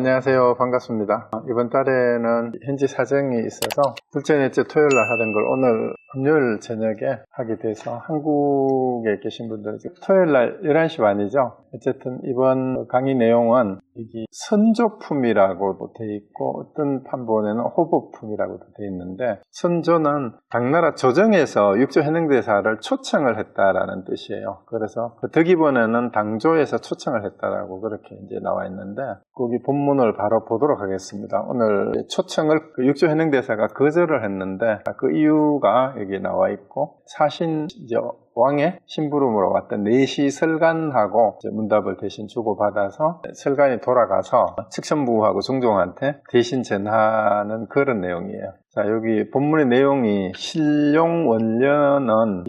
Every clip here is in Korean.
안녕하세요. 반갑습니다. 이번 달에는 현지 사정이 있어서 둘째, 넷째 토요일 날 하던 걸 오늘 금요일 저녁에 하게 돼서 한국에 계신 분들 토요일 날 11시 반이죠. 어쨌든 이번 강의 내용은 여기 선조품이라고 돼 있고 어떤 판본에는 호보품이라고도 돼 있는데, 선조는 당나라 조정에서 육조 현행대사를 초청을 했다라는 뜻이에요. 그래서 그 덕이본에는 당조에서 초청을 했다라고 그렇게 이제 나와 있는데, 거기 본문을 바로 보도록 하겠습니다. 오늘 초청을 그 육조 현행대사가 거절을 했는데 그 이유가 여기 나와 있고, 사신 이제 왕의 심부름으로 왔던 내시설간하고 문답을 대신 주고받아서 설간이 돌아가서 측천부하고 중종한테 대신 전하는 그런 내용이에요. 자, 여기 본문의 내용이 신룡원련은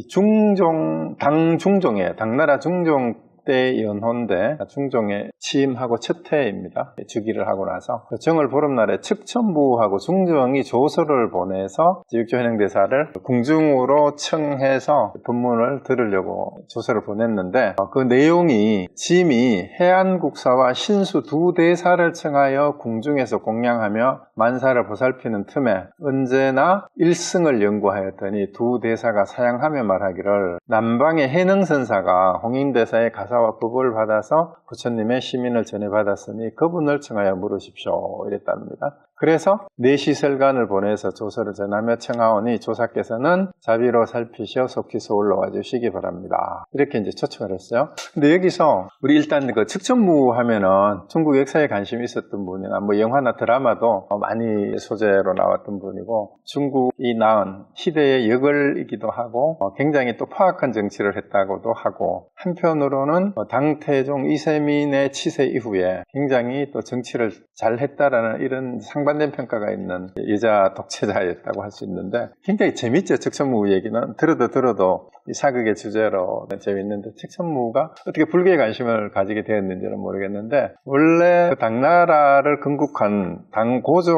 당중종이에요. 당나라 중종 때 연호인데 중종에 취임하고 첫 해입니다. 즉위를 하고 나서 정월 보름날에 측천부하고 중종이 조서를 보내서 육조현행대사를 궁중으로 청해서 법문을 들으려고 조서를 보냈는데, 그 내용이 짐이 해안국사와 신수 두 대사를 청하여 궁중에서 공양하며 만사를 보살피는 틈에 언제나 일승을 연구하였더니 두 대사가 사양하며 말하기를, 남방의 해능선사가 홍인대사의 가사와 법을 받아서 부처님의 시민을 전해받았으니 그분을 청하여 물으십시오, 이랬답니다. 그래서 내시설간을 보내서 조서를 전하며 청하오니 조사께서는 자비로 살피시어 속히 서울로 와주시기 바랍니다, 이렇게 이제 초청을 했어요. 근데 여기서 우리 일단 그 측천부 하면은 중국 역사에 관심이 있었던 분이나 뭐 영화나 드라마도 많이 소재로 나왔던 분이고, 중국이 낳은 시대의 역을이기도 하고 굉장히 또 포악한 정치를 했다고도 하고, 한편으로는 당태종 이세민의 치세 이후에 굉장히 또 정치를 잘 했다라는 이런 상반된 평가가 있는 여자 독재자였다고 할 수 있는데, 굉장히 재밌죠. 측천무 얘기는 들어도 이 사극의 주제로 재밌는데, 측천무가 어떻게 불교에 관심을 가지게 되었는지는 모르겠는데, 원래 당나라를 건국한 당고조를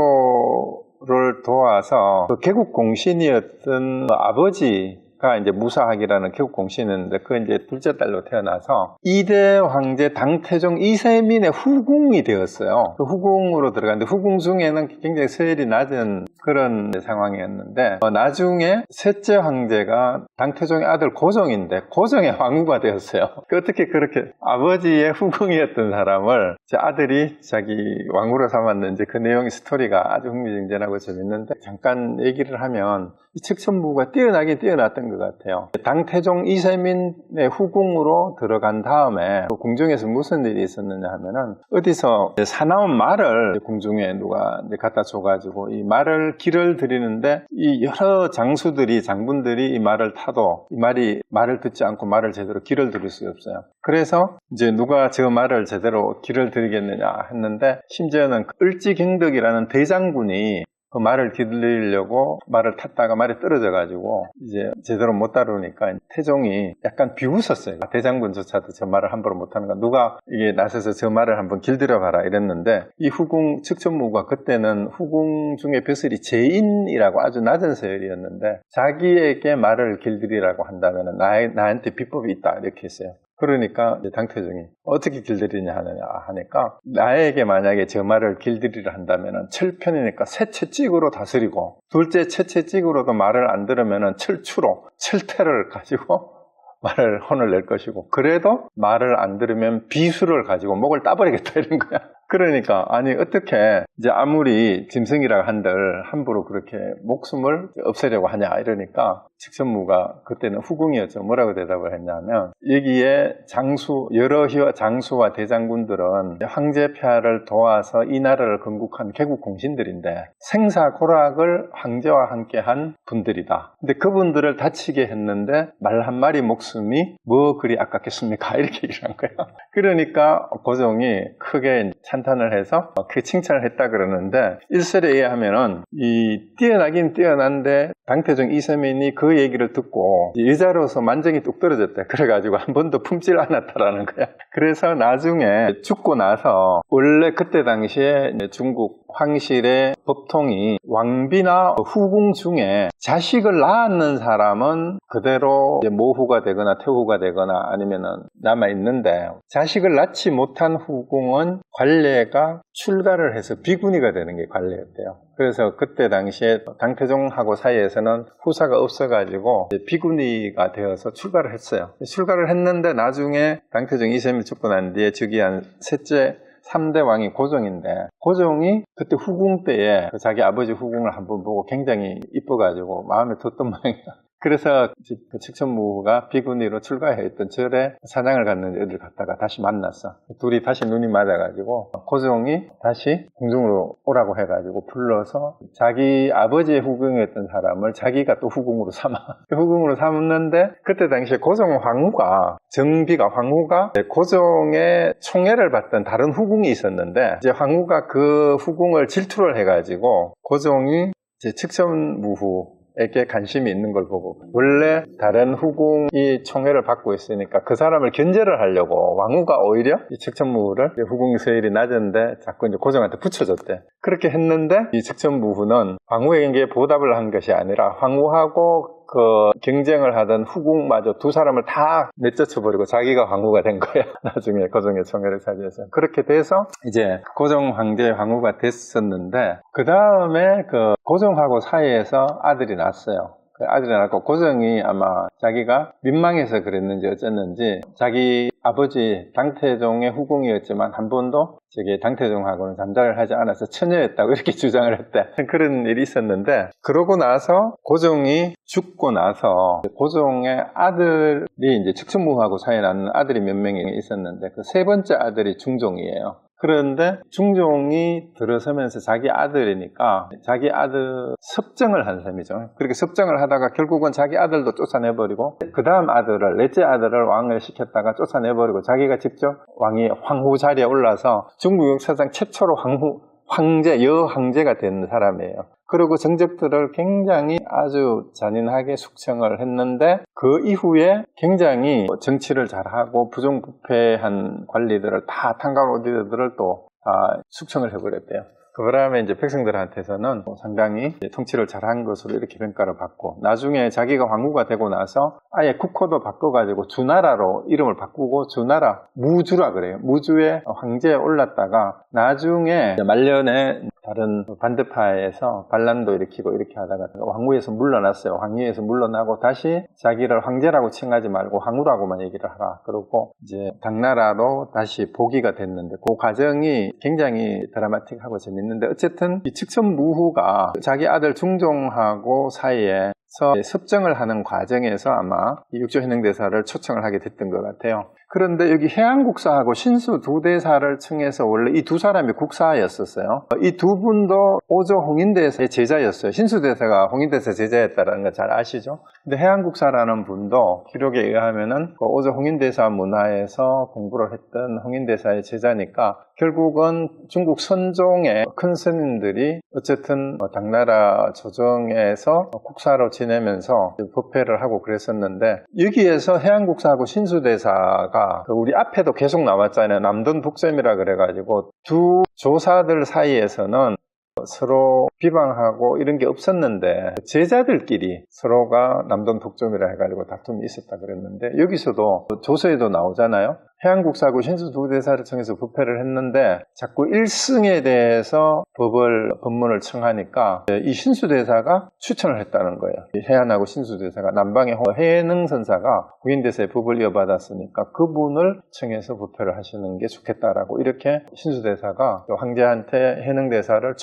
도와서 그 개국공신이었던 아버지가 이제 무사학이라는 개국공신인데, 그 이제 둘째 딸로 태어나서 2대 황제 당태종 이세민의 후궁이 되었어요. 그 후궁으로 들어갔는데, 후궁 중에는 굉장히 서열이 낮은 그런 상황이었는데, 나중에 셋째 황제가 당태종의 아들 고종인데 고종의 황후가 되었어요. 어떻게 그렇게 아버지의 후궁이었던 사람을 제 아들이 자기 왕후로 삼았는지, 그 내용의 스토리가 아주 흥미진진하고 재밌는데, 잠깐 얘기를 하면 이 측천부가 뛰어나긴 뛰어났던 것 같아요. 당태종 이세민의 후궁으로 들어간 다음에 그 궁중에서 무슨 일이 있었느냐 하면은, 어디서 사나운 말을 궁중에 누가 갖다 줘가지고 이 말을 길을 들이는데, 이 여러 장수들이, 장군들이 이 말을 타도 이 말을 듣지 않고 말을 제대로 길을 들일 수가 없어요. 그래서 이제 누가 저 말을 제대로 길을 들이겠느냐 했는데, 심지어는 을지경덕이라는 대장군이 그 말을 기다리려고 말을 탔다가 말이 떨어져가지고 이제 제대로 못 다루니까 태종이 약간 비웃었어요. 대장군조차도 저 말을 함부로 못하는가, 누가 이게 나서서 저 말을 한번 길들여봐라 이랬는데, 이 후궁 측천무가 그때는 후궁 중에 벼슬이 제인이라고 아주 낮은 서열이었는데, 자기에게 말을 길들이라고 한다면 나한테 비법이 있다, 이렇게 했어요. 그러니까 당태종이 어떻게 길들이냐 하니까, 나에게 만약에 저 말을 길들이려 한다면 철편이니까 새 채찍으로 다스리고, 둘째 채찍으로도 말을 안 들으면 철추로, 철퇴를 가지고 말을 혼을 낼 것이고, 그래도 말을 안 들으면 비수를 가지고 목을 따버리겠다, 이런 거야. 그러니까 아니 어떻게 이제 아무리 짐승이라 한들 함부로 그렇게 목숨을 없애려고 하냐, 이러니까 측천무가 그때는 후궁이었죠. 뭐라고 대답을 했냐면, 여기에 여러 장수와 대장군들은 황제 폐하를 도와서 이 나라를 건국한 개국공신들인데 생사고락을 황제와 함께 한 분들이다. 근데 그분들을 다치게 했는데 말 한마리 목숨이 뭐 그리 아깝겠습니까, 이렇게 얘기를 한 거예요. 그러니까 고종이 크게 찬탄을 해서 그 칭찬을 했다 그러는데, 일설에 의하면은 이 뛰어나긴 뛰어난데 당태종 이세민이 그 얘기를 듣고 여자로서 만정이 뚝 떨어졌대. 그래가지고 한 번도 품질 않았다라는 거야. 그래서 나중에 죽고 나서, 원래 그때 당시에 중국 황실의 법통이 왕비나 후궁 중에 자식을 낳았는 사람은 그대로 이제 모후가 되거나 태후가 되거나 아니면은 남아있는데, 자식을 낳지 못한 후궁은 관례가 출가를 해서 비구니가 되는 게 관례였대요. 그래서 그때 당시에 당태종하고 사이에서는 후사가 없어가지고 비구니가 되어서 출가를 했어요. 출가를 했는데 나중에 당태종 이세미 죽고 난 뒤에 즉위한 셋째 3대 왕이 고종인데, 고종이 그때 후궁 때에 자기 아버지 후궁을 한번 보고 굉장히 이뻐가지고 마음에 뒀던 모양이야. 그래서 그 칙천무후가 비구니로 출가해 있던 절에 사냥을 갔는데 애들 갔다가 다시 만났어. 둘이 다시 눈이 맞아가지고 고종이 다시 궁중으로 오라고 해가지고 불러서 자기 아버지의 후궁이었던 사람을 자기가 또 후궁으로 삼아. 후궁으로 삼았는데, 그때 당시에 고종 황후가, 정비가 황후가 고종의 총애를 받던 다른 후궁이 있었는데, 이제 황후가 그 후궁을 질투를 해가지고 고종이 이제 칙천무후 에게 관심이 있는 걸 보고, 원래 다른 후궁이 총애를 받고 있으니까 그 사람을 견제를 하려고 왕후가 오히려 이 칙천무후를, 후궁 세율이 낮은데 자꾸 이제 고종한테 붙여줬대. 그렇게 했는데 이 칙천무후는 황후에게 보답을 한 것이 아니라 황후하고 그 경쟁을 하던 후궁마저 두 사람을 다 내쫓아버리고 자기가 황후가 된 거야. 나중에 고종의 총애를 차지해서. 그렇게 돼서 이제 고종 황제의 황후가 됐었는데, 그 다음에 그 고종하고 사이에서 아들이 났어요. 그 아들이 낳고 고종이 아마 자기가 민망해서 그랬는지 어쨌는지 자기 아버지 당태종의 후궁이었지만 한 번도 저기 당태종하고는 잠자를 하지 않아서 처녀였다고 이렇게 주장을 했대. 그런 일이 있었는데, 그러고 나서 고종이 죽고 나서 고종의 아들이 이제 칙천무후하고 사이에 낳는 아들이 몇 명이 있었는데, 그 세 번째 아들이 중종이에요. 그런데 중종이 들어서면서 자기 아들이니까 자기 아들 섭정을 한 셈이죠. 그렇게 섭정을 하다가 결국은 자기 아들도 쫓아내버리고, 그 다음 아들을, 넷째 아들을 왕을 시켰다가 쫓아내버리고 자기가 직접 왕이 황후 자리에 올라서 중국 역사상 최초로 황제, 여황제가 된 사람이에요. 그리고 정적들을 굉장히 아주 잔인하게 숙청을 했는데, 그 이후에 굉장히 정치를 잘하고 부정부패한 관리들을 다, 탄광오디들을 또 숙청을 해버렸대요. 그 다음에 이제 백성들한테서는 상당히 통치를 잘한 것으로 이렇게 평가를 받고, 나중에 자기가 황후가 되고 나서 아예 국호도 바꿔가지고 주나라로 이름을 바꾸고 주나라, 무주라 그래요. 무주의 황제에 올랐다가 나중에 말년에 다른 반대파에서 반란도 일으키고 이렇게 하다가 황후에서 물러났어요. 황위에서 물러나고 다시 자기를 황제라고 칭하지 말고 황후라고만 얘기를 하라. 그러고 이제 당나라로 다시 복위가 됐는데, 그 과정이 굉장히 드라마틱하고 재밌는데, 어쨌든 이 칙천무후가 자기 아들 중종하고 사이에 섭정을 하는 과정에서 아마 이 육조현행대사를 초청을 하게 됐던 것 같아요. 그런데 여기 해안국사하고 신수 두 대사를 층해서 원래 이 두 사람이 국사였었어요. 이 두 분도 오조 홍인대사의 제자였어요. 신수대사가 홍인대사의 제자였다는 거 잘 아시죠? 근데 해안국사라는 분도 기록에 의하면은 오조 홍인대사 문화에서 공부를 했던 홍인대사의 제자니까, 결국은 중국 선종의 큰 스님들이 어쨌든 당나라 조정에서 국사로 지내면서 법회를 하고 그랬었는데, 여기에서 해안국사하고 신수대사가 우리 앞에도 계속 나왔잖아요. 남돈 독점이라 그래가지고 두 조사들 사이에서는 서로 비방하고 이런 게 없었는데, 제자들끼리 서로가 남돈 독점이라 해가지고 다툼이 있었다 그랬는데, 여기서도 조서에도 나오잖아요. 해안국사하고 신수 두 대사를 청해서 부패를 했는데 자꾸 일승에 대해서 법문을 청하니까 이 신수대사가 추천을 했다는 거예요. 해안하고 신수대사가 남방의 해능선사가 홍인대사의 법을 이어받았으니까 그분을 청해서 부패를 하시는 게 좋겠다라고, 이렇게 신수대사가 황제한테 해능대사를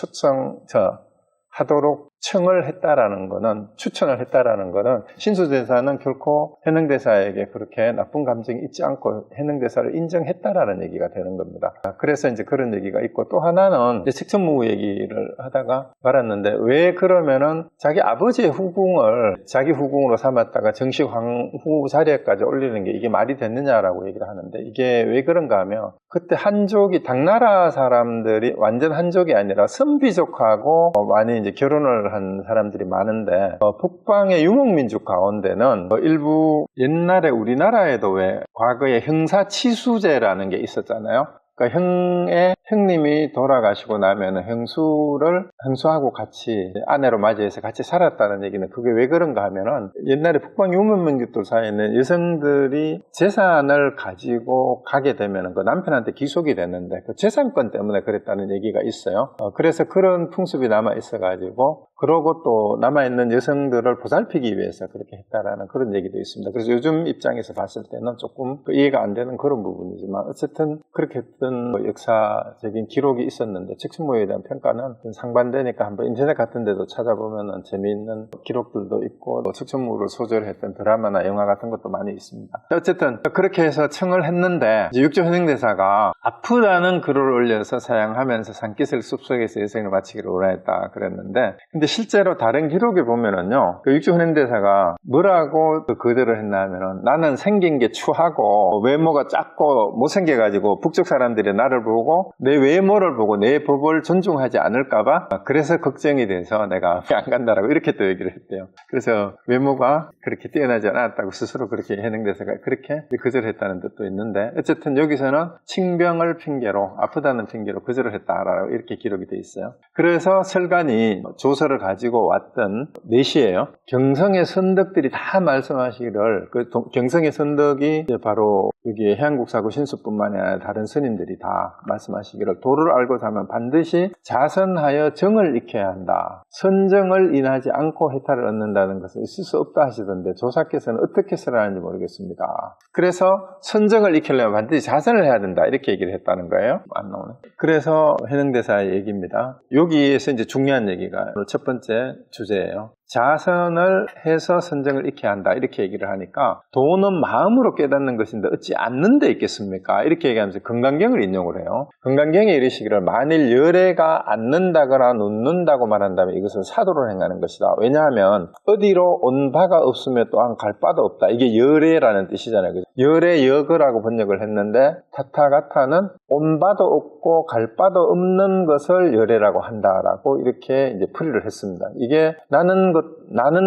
하도록 청을 했다라는 거는, 추천을 했다라는 거는, 신수대사는 결코 해능대사에게 그렇게 나쁜 감정이 있지 않고 해능대사를 인정했다라는 얘기가 되는 겁니다. 그래서 이제 그런 얘기가 있고, 또 하나는 이제 칙천무후 얘기를 하다가 말았는데, 왜 그러면은 자기 아버지의 후궁을 자기 후궁으로 삼았다가 정식 황후 자리에까지 올리는 게 이게 말이 됐느냐라고 얘기를 하는데, 이게 왜 그런가 하면, 그때 한족이, 당나라 사람들이 완전 한족이 아니라 선비족하고 많이 이제 결혼을 한 사람들이 많은데, 북방의 유목민족 가운데는 일부 옛날에 우리나라에도 왜 과거에 형사치수제라는 게 있었잖아요. 그러니까 형님이 돌아가시고 나면 형수하고 같이 아내로 맞이해서 같이 살았다는 얘기는 그게 왜 그런가 하면은 옛날에 북방 유목민족들 사이에는 여성들이 재산을 가지고 가게 되면은 그 남편한테 기속이 됐는데 그 재산권 때문에 그랬다는 얘기가 있어요. 그래서 그런 풍습이 남아 있어가지고 그러고 또 남아있는 여성들을 보살피기 위해서 그렇게 했다라는 그런 얘기도 있습니다. 그래서 요즘 입장에서 봤을 때는 조금 이해가 안 되는 그런 부분이지만 어쨌든 그렇게 했던 역사적인 기록이 있었는데 측정모에 대한 평가는 상반되니까 한번 인터넷 같은 데도 찾아보면 재미있는 기록들도 있고 측정모를 소재로 했던 드라마나 영화 같은 것도 많이 있습니다. 어쨌든 그렇게 해서 청을 했는데 육조 현행대사가 아프다는 글을 올려서 사양하면서 산기슭 숲속에서 여생을 마치기를 원하였다 그랬는데 근데 실제로 다른 기록에 보면은요, 그 육조현행대사가 뭐라고 그대로 했나 하면은 나는 생긴 게 추하고 외모가 작고 못생겨가지고 북쪽 사람들이 나를 보고 내 외모를 보고 내 법을 존중하지 않을까봐 그래서 걱정이 돼서 내가 안 간다라고 이렇게 또 얘기를 했대요. 그래서 외모가 그렇게 뛰어나지 않았다고 스스로 그렇게 현행대사가 그렇게 거절했다는 뜻도 있는데 어쨌든 여기서는 칭병을 핑계로 아프다는 핑계로 거절을 했다라고 이렇게 기록이 돼 있어요. 그래서 설간이 조서를 가지고 왔던 내시예요. 경성의 선덕들이 다 말씀하시기를 그 경성의 선덕이 바로 여기 해안국사고 신수뿐만이 아니라 다른 스님들이 다 말씀하시기를 도를 알고자 하면 반드시 자선하여 정을 익혀야 한다. 선정을 인하지 않고 해탈을 얻는다는 것은 있을 수 없다 하시던데 조사께서는 어떻게 쓰라는지 모르겠습니다. 그래서 선정을 익히려면 반드시 자선을 해야 된다 이렇게 얘기를 했다는 거예요. 안 나오네. 그래서 현행대사의 얘기입니다. 여기에서 이제 중요한 얘기가 첫 번째 주제예요. 자선을 해서 선정을 익혀야 한다 이렇게 얘기를 하니까 도는 마음으로 깨닫는 것인데 어찌 않는 데 있겠습니까? 이렇게 얘기하면서 금강경을 인용을 해요. 금강경에 이르시기를 만일 열애가 않는다거나 놓는다고 말한다면 이것은 사도로 행하는 것이다. 왜냐하면 어디로 온 바가 없으면 또한 갈 바도 없다. 이게 열애라는 뜻이잖아요. 열애 여거라고 번역을 했는데 타타가타는 온 바도 없고 갈 바도 없는 것을 열애라고 한다라고 이렇게 이제 풀이를 했습니다. 이게 나는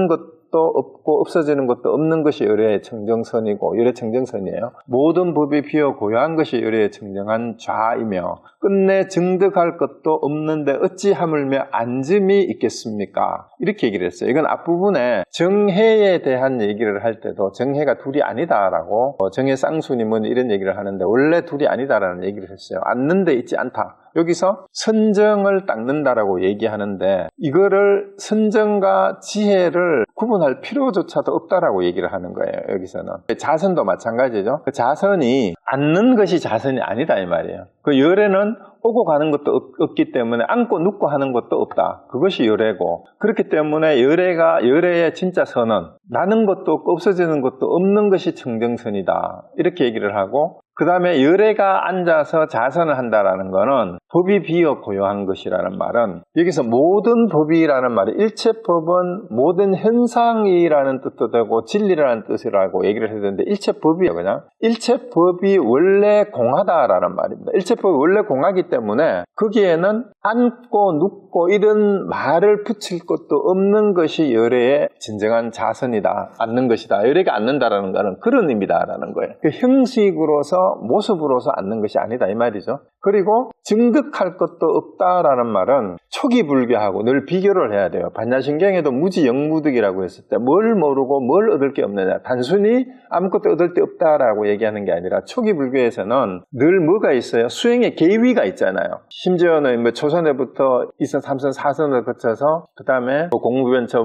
것도 없고 없어지는 것도 없는 것이 열애의 청정선이고 열애 청정선이에요. 모든 법이 비어 고요한 것이 열애의 청정한 좌이며 끝내 증득할 것도 없는데 어찌 하물며 안짐이 있겠습니까? 이렇게 얘기를 했어요. 이건 앞부분에 정해에 대한 얘기를 할 때도 정해가 둘이 아니다라고 정해 쌍순이면 이런 얘기를 하는데 원래 둘이 아니다라는 얘기를 했어요. 않는 데 있지 않다. 여기서 선정을 닦는다라고 얘기하는데 이거를 선정과 지혜를 구분할 필요조차도 없다라고 얘기를 하는 거예요. 여기서는 자선도 마찬가지죠. 그 자선이 앉는 것이 자선이 아니다 이 말이에요. 그 열애는 오고 가는 것도 없기 때문에 앉고 눕고 하는 것도 없다. 그것이 열애고 그렇기 때문에 열애의 진짜 선은 나는 것도 없고 없어지는 것도 없는 것이 청정선이다. 이렇게 얘기를 하고 그 다음에 열애가 앉아서 자선을 한다라는 거는 법이 비어 고요한 것이라는 말은 여기서 모든 법이라는 말이 일체법은 모든 현상이라는 뜻도 되고 진리라는 뜻이라고 얘기를 해야 되는데 일체법이에요. 그냥 일체법이 원래 공하다라는 말입니다. 일체법이 원래 공하기 때문에 거기에는 앉고 눕고 이런 말을 붙일 것도 없는 것이 열애의 진정한 자선이다. 앉는 것이다. 열애가 앉는다라는 거는 그런 의미다라는 거예요. 그 형식으로서 모습으로서 앉는 것이 아니다 이 말이죠. 그리고 증득할 것도 없다라는 말은 초기불교하고 늘 비교를 해야 돼요. 반야신경에도 무지영무득이라고 했을 때 뭘 모르고 뭘 얻을 게 없느냐 단순히 아무것도 얻을 게 없다라고 얘기하는 게 아니라 초기불교에서는 늘 뭐가 있어요? 수행의 계위가 있잖아요. 심지어는 초선에부터 2선, 3선, 4선을 거쳐서 그 다음에 공부변처,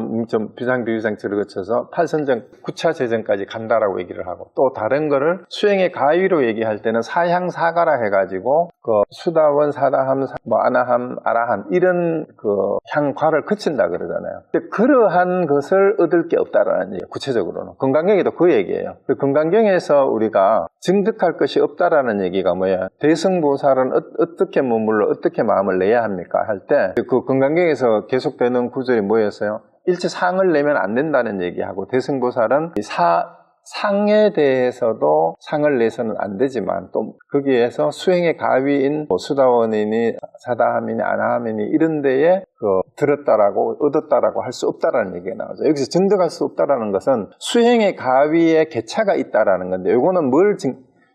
비상비, 유상처를 거쳐서 8선전, 9차 재전까지 간다라고 얘기를 하고 또 다른 거를 수행의 가위로 얘기할 때는 사향사가라 해가지고 그 수다원, 사다함, 아나함, 아라함 이런 그 향과를 거친다 그러잖아요. 근데 그러한 것을 얻을 게 없다라는 얘기예요. 구체적으로는 금강경에도 그 얘기예요. 그 금강경에서 우리가 증득할 것이 없다라는 얘기가 뭐예요? 대승보살은 어떻게 머물러 어떻게 마음을 내야 합니까? 할 때 그 금강경에서 계속되는 구절이 뭐였어요? 일체 상을 내면 안 된다는 얘기하고 대승보살은 상에 대해서도 상을 내서는 안 되지만 또 거기에서 수행의 가위인 수다원이니 사다함이니 아나함이니 이런 데에 들었다라고 얻었다라고 할 수 없다라는 얘기가 나오죠. 여기서 증득할 수 없다라는 것은 수행의 가위에 개차가 있다라는 건데 이거는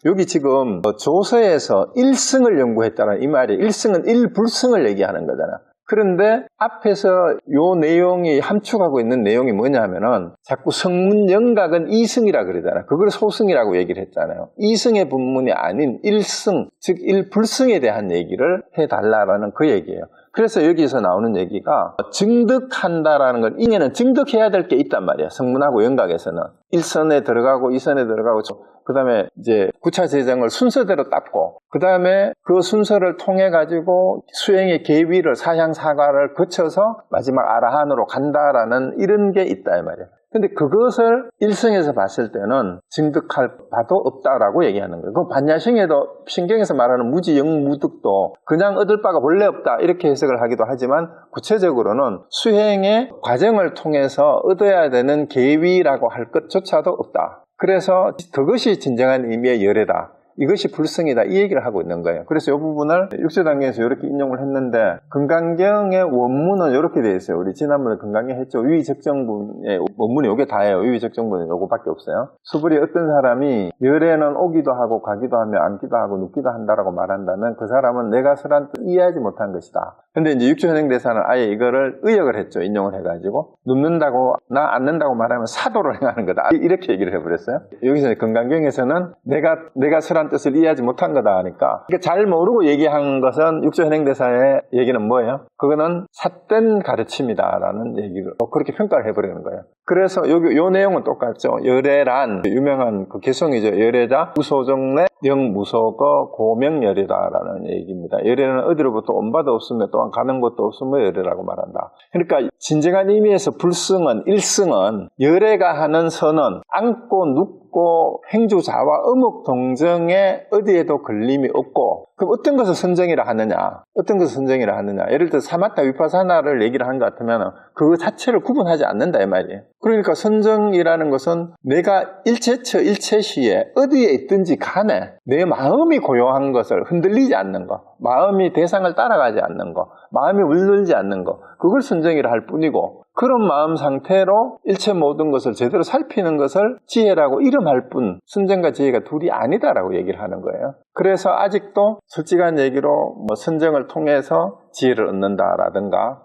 여기 지금 조서에서 일승을 연구했다는 이 말이 일승은 일불승을 얘기하는 거잖아. 그런데 앞에서 요 내용이 함축하고 있는 내용이 뭐냐면은 자꾸 성문 영각은 이승이라 그러잖아. 그걸 소승이라고 얘기를 했잖아요. 이승의 본문이 아닌 일승, 즉 일불승에 대한 얘기를 해달라라는 그 얘기예요. 그래서 여기서 나오는 얘기가 증득한다라는 건 ing에는 증득해야 될 게 있단 말이야. 성문하고 영각에서는 1선에 들어가고 2선에 들어가고 그 다음에 이제 구차 재정을 순서대로 닦고 그 다음에 그 순서를 통해 가지고 수행의 계위를 사향사가를 거쳐서 마지막 아라한으로 간다라는 이런 게 있다 이 말이야. 근데 그것을 일성에서 봤을 때는 증득할 바도 없다라고 얘기하는 거예요. 그 반야성에도 신경에서 말하는 무지영무득도 그냥 얻을 바가 본래 없다 이렇게 해석을 하기도 하지만 구체적으로는 수행의 과정을 통해서 얻어야 되는 계위라고 할 것조차도 없다. 그래서 그것이 진정한 의미의 열애다. 이것이 불성이다 이 얘기를 하고 있는 거예요. 그래서 이 부분을 육조단계에서 이렇게 인용을 했는데 금강경의 원문은 이렇게 되어 있어요. 우리 지난번에 금강경 했죠. 위위적정분의 원문이 이게 다예요. 위위적정분이 이거밖에 없어요. 수불이 어떤 사람이 열에는 오기도 하고 가기도 하며 앉기도 하고 눕기도 한다라고 말한다면 그 사람은 내가 설한 뜻 이해하지 못한 것이다. 근데 이제 육조현행대사는 아예 이거를 의역을 했죠. 인용을 해가지고 눕는다고 나 앉는다고 말하면 사도를 행하는 거다. 이렇게 얘기를 해버렸어요. 여기서 금강경에서는 내가 설한 뜻을 이해하지 못한 거다 하니까 그러니까 잘 모르고 얘기한 것은 육조현행대사의 얘기는 뭐예요? 그거는 삿된 가르침이다라는 얘기를 그렇게 평가를 해버리는 거예요. 그래서 요 내용은 똑같죠. 열애란 유명한 그 개성이죠. 열애자 무소정래 영무소거 고명열애다라는 얘기입니다. 열애는 어디로부터 온 바도 없으며 또한 가는 것도 없으며 열애라고 말한다. 그러니까 진정한 의미에서 불승은 일승은 열애가 하는 선은 앉고 눕고 행주자와 어묵동정에 어디에도 걸림이 없고 그럼 어떤 것을 선정이라 하느냐? 어떤 것을 선정이라 하느냐? 예를 들어 사마타 위파사나를 얘기를 한 것 같으면 그거 자체를 구분하지 않는다 이 말이에요. 그러니까 선정이라는 것은 내가 일체처 일체시에 어디에 있든지 간에 내 마음이 고요한 것을 흔들리지 않는 것, 마음이 대상을 따라가지 않는 것, 마음이 울들지 않는 것, 그걸 선정이라 할 뿐이고 그런 마음 상태로 일체 모든 것을 제대로 살피는 것을 지혜라고 이름할 뿐 선정과 지혜가 둘이 아니다라고 얘기를 하는 거예요. 그래서 아직도 솔직한 얘기로 뭐 선정을 통해서 지혜를 얻는다라든가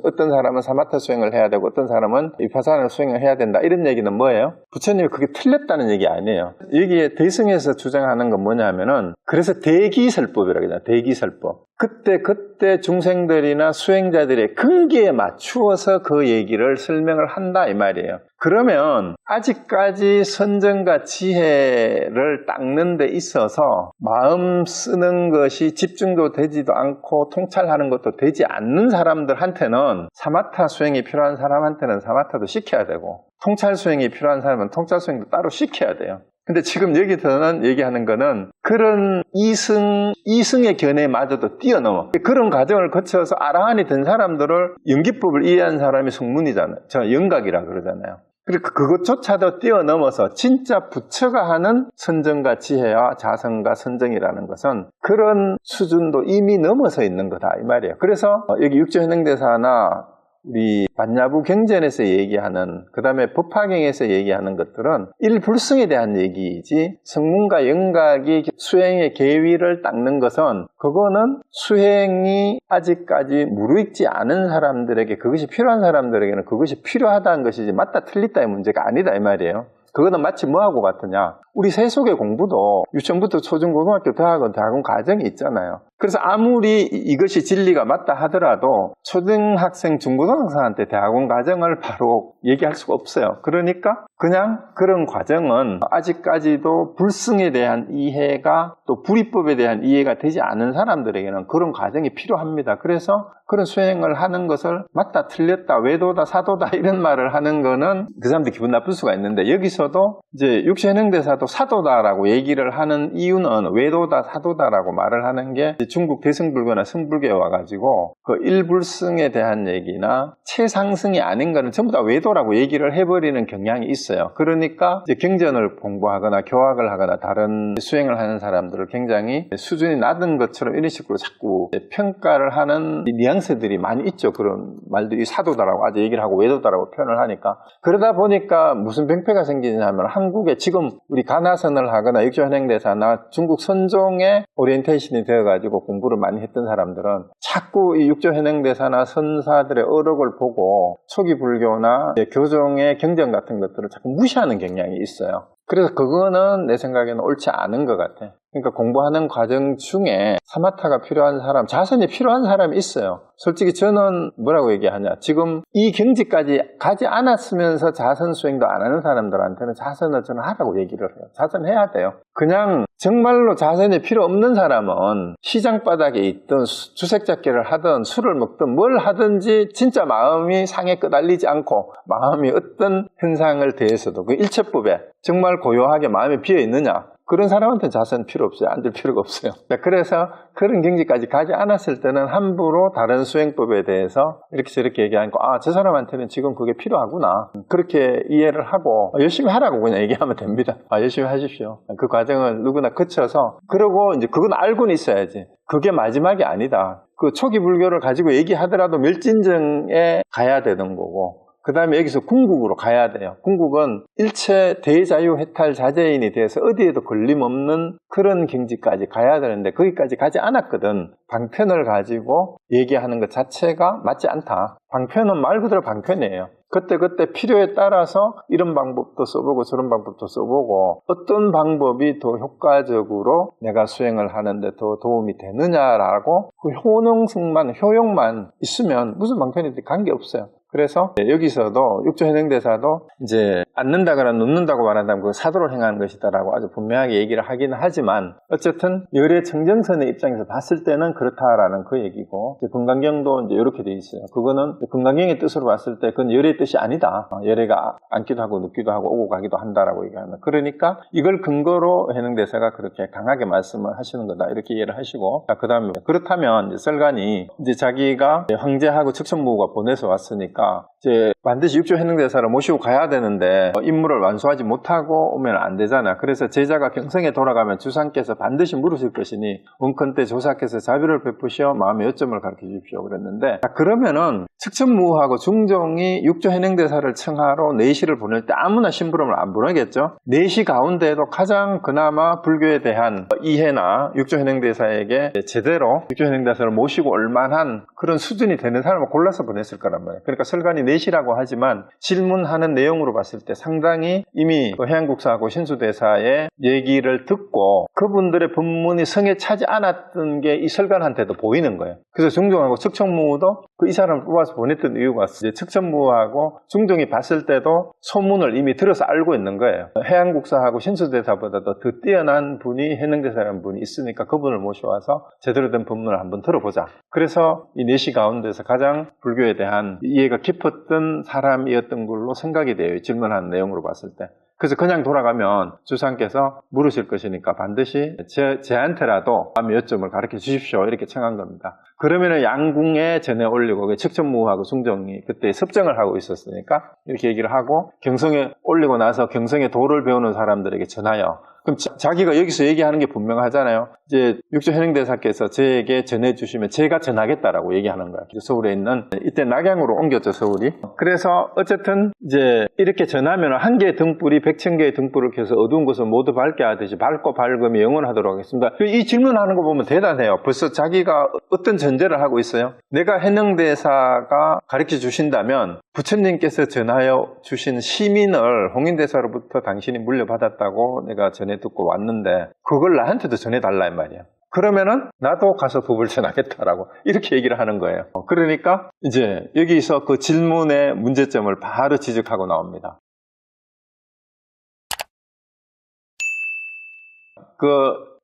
어떤 사람은 사마타 수행을 해야 되고 어떤 사람은 위파사나 수행을 해야 된다 이런 얘기는 뭐예요? 부처님이 그게 틀렸다는 얘기 아니에요. 여기에 대승에서 주장하는 건 뭐냐면은 그래서 대기설법이라고 하잖아요. 대기설법. 그때 중생들이나 수행자들의 근기에 맞추어서 그 얘기를 설명을 한다 이 말이에요. 그러면 아직까지 선정과 지혜를 닦는 데 있어서 마음 쓰는 것이 집중도 되지도 않고 통찰하는 것도 되지 않는 사람들한테는 사마타 수행이 필요한 사람한테는 사마타도 시켜야 되고 통찰 수행이 필요한 사람은 통찰 수행도 따로 시켜야 돼요. 근데 지금 여기서는 얘기하는 거는 그런 이승의 견해마저도 뛰어넘어. 그런 과정을 거쳐서 아라한이 된 사람들을 연기법을 이해한 사람이 성문이잖아요. 저 영각이라 그러잖아요. 그리고 그것조차도 뛰어넘어서 진짜 부처가 하는 선정과 지혜와 자성과 선정이라는 것은 그런 수준도 이미 넘어서 있는 거다 이 말이에요. 그래서 여기 육조현행대사나 우리 반야부 경전에서 얘기하는 그 다음에 법화경에서 얘기하는 것들은 일불승에 대한 얘기이지 성문과 영각이 수행의 계위를 닦는 것은 그거는 수행이 아직까지 무르익지 않은 사람들에게 그것이 필요한 사람들에게는 그것이 필요하다는 것이지 맞다 틀리다의 문제가 아니다 이 말이에요. 그거는 마치 뭐하고 같으냐? 우리 세속의 공부도 유치원부터 초중고등학교, 대학원 과정이 있잖아요. 그래서 아무리 이것이 진리가 맞다 하더라도 초등학생, 중고등학생한테 대학원 과정을 바로 얘기할 수가 없어요. 그러니까 그냥 그런 과정은 아직까지도 불승에 대한 이해가 또 불이법에 대한 이해가 되지 않은 사람들에게는 그런 과정이 필요합니다. 그래서 그런 수행을 하는 것을 맞다, 틀렸다, 외도다, 사도다 이런 말을 하는 거는 그 사람들 기분 나쁠 수가 있는데 여기서도 이제 육체현행대사도 사도다라고 얘기를 하는 이유는 외도다, 사도다라고 말을 하는 게 중국 대승불교나 승불교에 와가지고 그 일불승에 대한 얘기나 최상승이 아닌 거는 전부 다 외도라고 얘기를 해버리는 경향이 있어요. 그러니까 이제 경전을 공부하거나 교학을 하거나 다른 수행을 하는 사람들을 굉장히 수준이 낮은 것처럼 이런 식으로 자꾸 평가를 하는 뉘앙스들이 많이 있죠. 그런 말들이 사도다라고 아주 얘기를 하고 외도다라고 표현을 하니까 그러다 보니까 무슨 병폐가 생기냐면 한국에 지금 우리 다나선을 하거나 육조현행대사나 중국 선종에 오리엔테이션이 되어가지고 공부를 많이 했던 사람들은 자꾸 이 육조현행대사나 선사들의 어록을 보고 초기 불교나 교종의 경전 같은 것들을 자꾸 무시하는 경향이 있어요. 그래서 그거는 내 생각에는 옳지 않은 것 같아. 그러니까 공부하는 과정 중에 사마타가 필요한 사람, 자선이 필요한 사람이 있어요. 솔직히 저는 뭐라고 얘기하냐, 지금 이 경지까지 가지 않았으면서 자선 수행도 안 하는 사람들한테는 자선을 저는 하라고 얘기를 해요. 자선해야 돼요. 그냥 정말로 자선이 필요 없는 사람은 시장 바닥에 있든 주색잡기를 하든 술을 먹든 뭘 하든지 진짜 마음이 상에 끄달리지 않고 마음이 어떤 현상을 대해서도 그 일체법에 정말 고요하게 마음이 비어 있느냐, 그런 사람한테는 자선 필요 없어요. 앉을 필요가 없어요. 그래서 그런 경지까지 가지 않았을 때는 함부로 다른 수행법에 대해서 이렇게 저렇게 얘기하니까 저 사람한테는 지금 그게 필요하구나, 그렇게 이해를 하고 열심히 하라고 그냥 얘기하면 됩니다. 열심히 하십시오. 그 과정을 누구나 거쳐서, 그러고 이제 그건 알고는 있어야지. 그게 마지막이 아니다. 그 초기 불교를 가지고 얘기하더라도 멸진정에 가야 되는 거고, 그 다음에 여기서 궁극으로 가야 돼요. 궁극은 일체 대자유해탈 자재인이 돼서 어디에도 걸림없는 그런 경지까지 가야 되는데 거기까지 가지 않았거든. 방편을 가지고 얘기하는 것 자체가 맞지 않다. 방편은 말 그대로 방편이에요. 그때 필요에 따라서 이런 방법도 써보고 저런 방법도 써보고 어떤 방법이 더 효과적으로 내가 수행을 하는데 더 도움이 되느냐라고 그 효용만 있으면 무슨 방편이든 관계없어요. 그래서 여기서도 육조현행대사도 이제 앉는다거나 눕는다고 말한다면 그 사도를 행하는 것이다라고 아주 분명하게 얘기를 하기는 하지만, 어쨌든 열의 청정선의 입장에서 봤을 때는 그렇다라는 그 얘기고, 금강경도 이제 이렇게 돼 있어요. 그거는 금강경의 뜻으로 봤을 때 그건 열의 뜻이 아니다. 열애가 앉기도 하고 눕기도 하고 오고 가기도 한다라고 얘기하는. 그러니까 이걸 근거로 현행대사가 그렇게 강하게 말씀을 하시는 거다, 이렇게 이해를 하시고, 그 다음에 그렇다면 이제 설간이 이제 자기가 황제하고 측천무후가 보내서 왔으니까 이제 반드시 육조현행대사를 모시고 가야 되는데 임무를 완수하지 못하고 오면 안 되잖아. 그래서 제자가 경성에 돌아가면 주상께서 반드시 물으실 것이니 원컨대 조사께서 자비를 베푸시어 마음의 요점을 가르쳐 주십시오 그랬는데, 그러면은 측천무후하고 중종이 육조현행대사를 청하러 내시를 보낼 때 아무나 심부름을 안 보내겠죠. 내시 가운데에도 가장 그나마 불교에 대한 이해나 육조현행대사에게 제대로 육조현행대사를 모시고 올만한 그런 수준이 되는 사람을 골라서 보냈을 거란 말이에요. 그러니까 설간이 내시라고 하지만 질문하는 내용으로 봤을 때 상당히 이미 해양국사하고 신수대사의 얘기를 듣고 그분들의 법문이 성에 차지 않았던 게 이 설간한테도 보이는 거예요. 그래서 중종하고 측천무후도 이 사람을 뽑아서 보냈던 이유가 이제 측천무후하고 중종이 봤을 때도 소문을 이미 들어서 알고 있는 거예요. 해양국사하고 신수대사보다도 더 뛰어난 분이 현행대사라는 분이 있으니까 그분을 모셔와서 제대로 된 법문을 한번 들어보자. 그래서 이 내시 가운데서 가장 불교에 대한 이해가 깊었던 사람이었던 걸로 생각이 돼요. 질문하는 내용으로 봤을 때. 그래서 그냥 돌아가면 주상께서 물으실 것이니까 반드시 제한테라도 마음의 요점을 가르쳐 주십시오, 이렇게 청한 겁니다. 그러면은 양궁에 전해 올리고, 측천무후하고 중종이 그때 섭정을 하고 있었으니까 이렇게 얘기를 하고, 경성에 올리고 나서 경성에 도를 배우는 사람들에게 전하여, 그럼 자기가 여기서 얘기하는 게 분명하잖아요. 이제 육조현행대사께서 저에게 전해주시면 제가 전하겠다라고 얘기하는 거야. 서울에 있는, 이때 낙양으로 옮겼죠, 서울이. 그래서 어쨌든 이제 이렇게 전하면 한 개의 등불이 100,000개의 등불을 켜서 어두운 곳을 모두 밝게 하듯이 밝고 밝음이 영원하도록 하겠습니다. 이 질문하는 거 보면 대단해요. 벌써 자기가 어떤 전제를 하고 있어요. 내가 현행대사가 가르쳐 주신다면 부처님께서 전하여 주신 시민을 홍인대사로부터 당신이 물려받았다고 내가 전해 듣고 왔는데 그걸 나한테도 전해달라 이 말이야. 그러면은 나도 가서 법을 전하겠다라고 이렇게 얘기를 하는 거예요. 그러니까 이제 여기서 그 질문의 문제점을 바로 지적하고 나옵니다.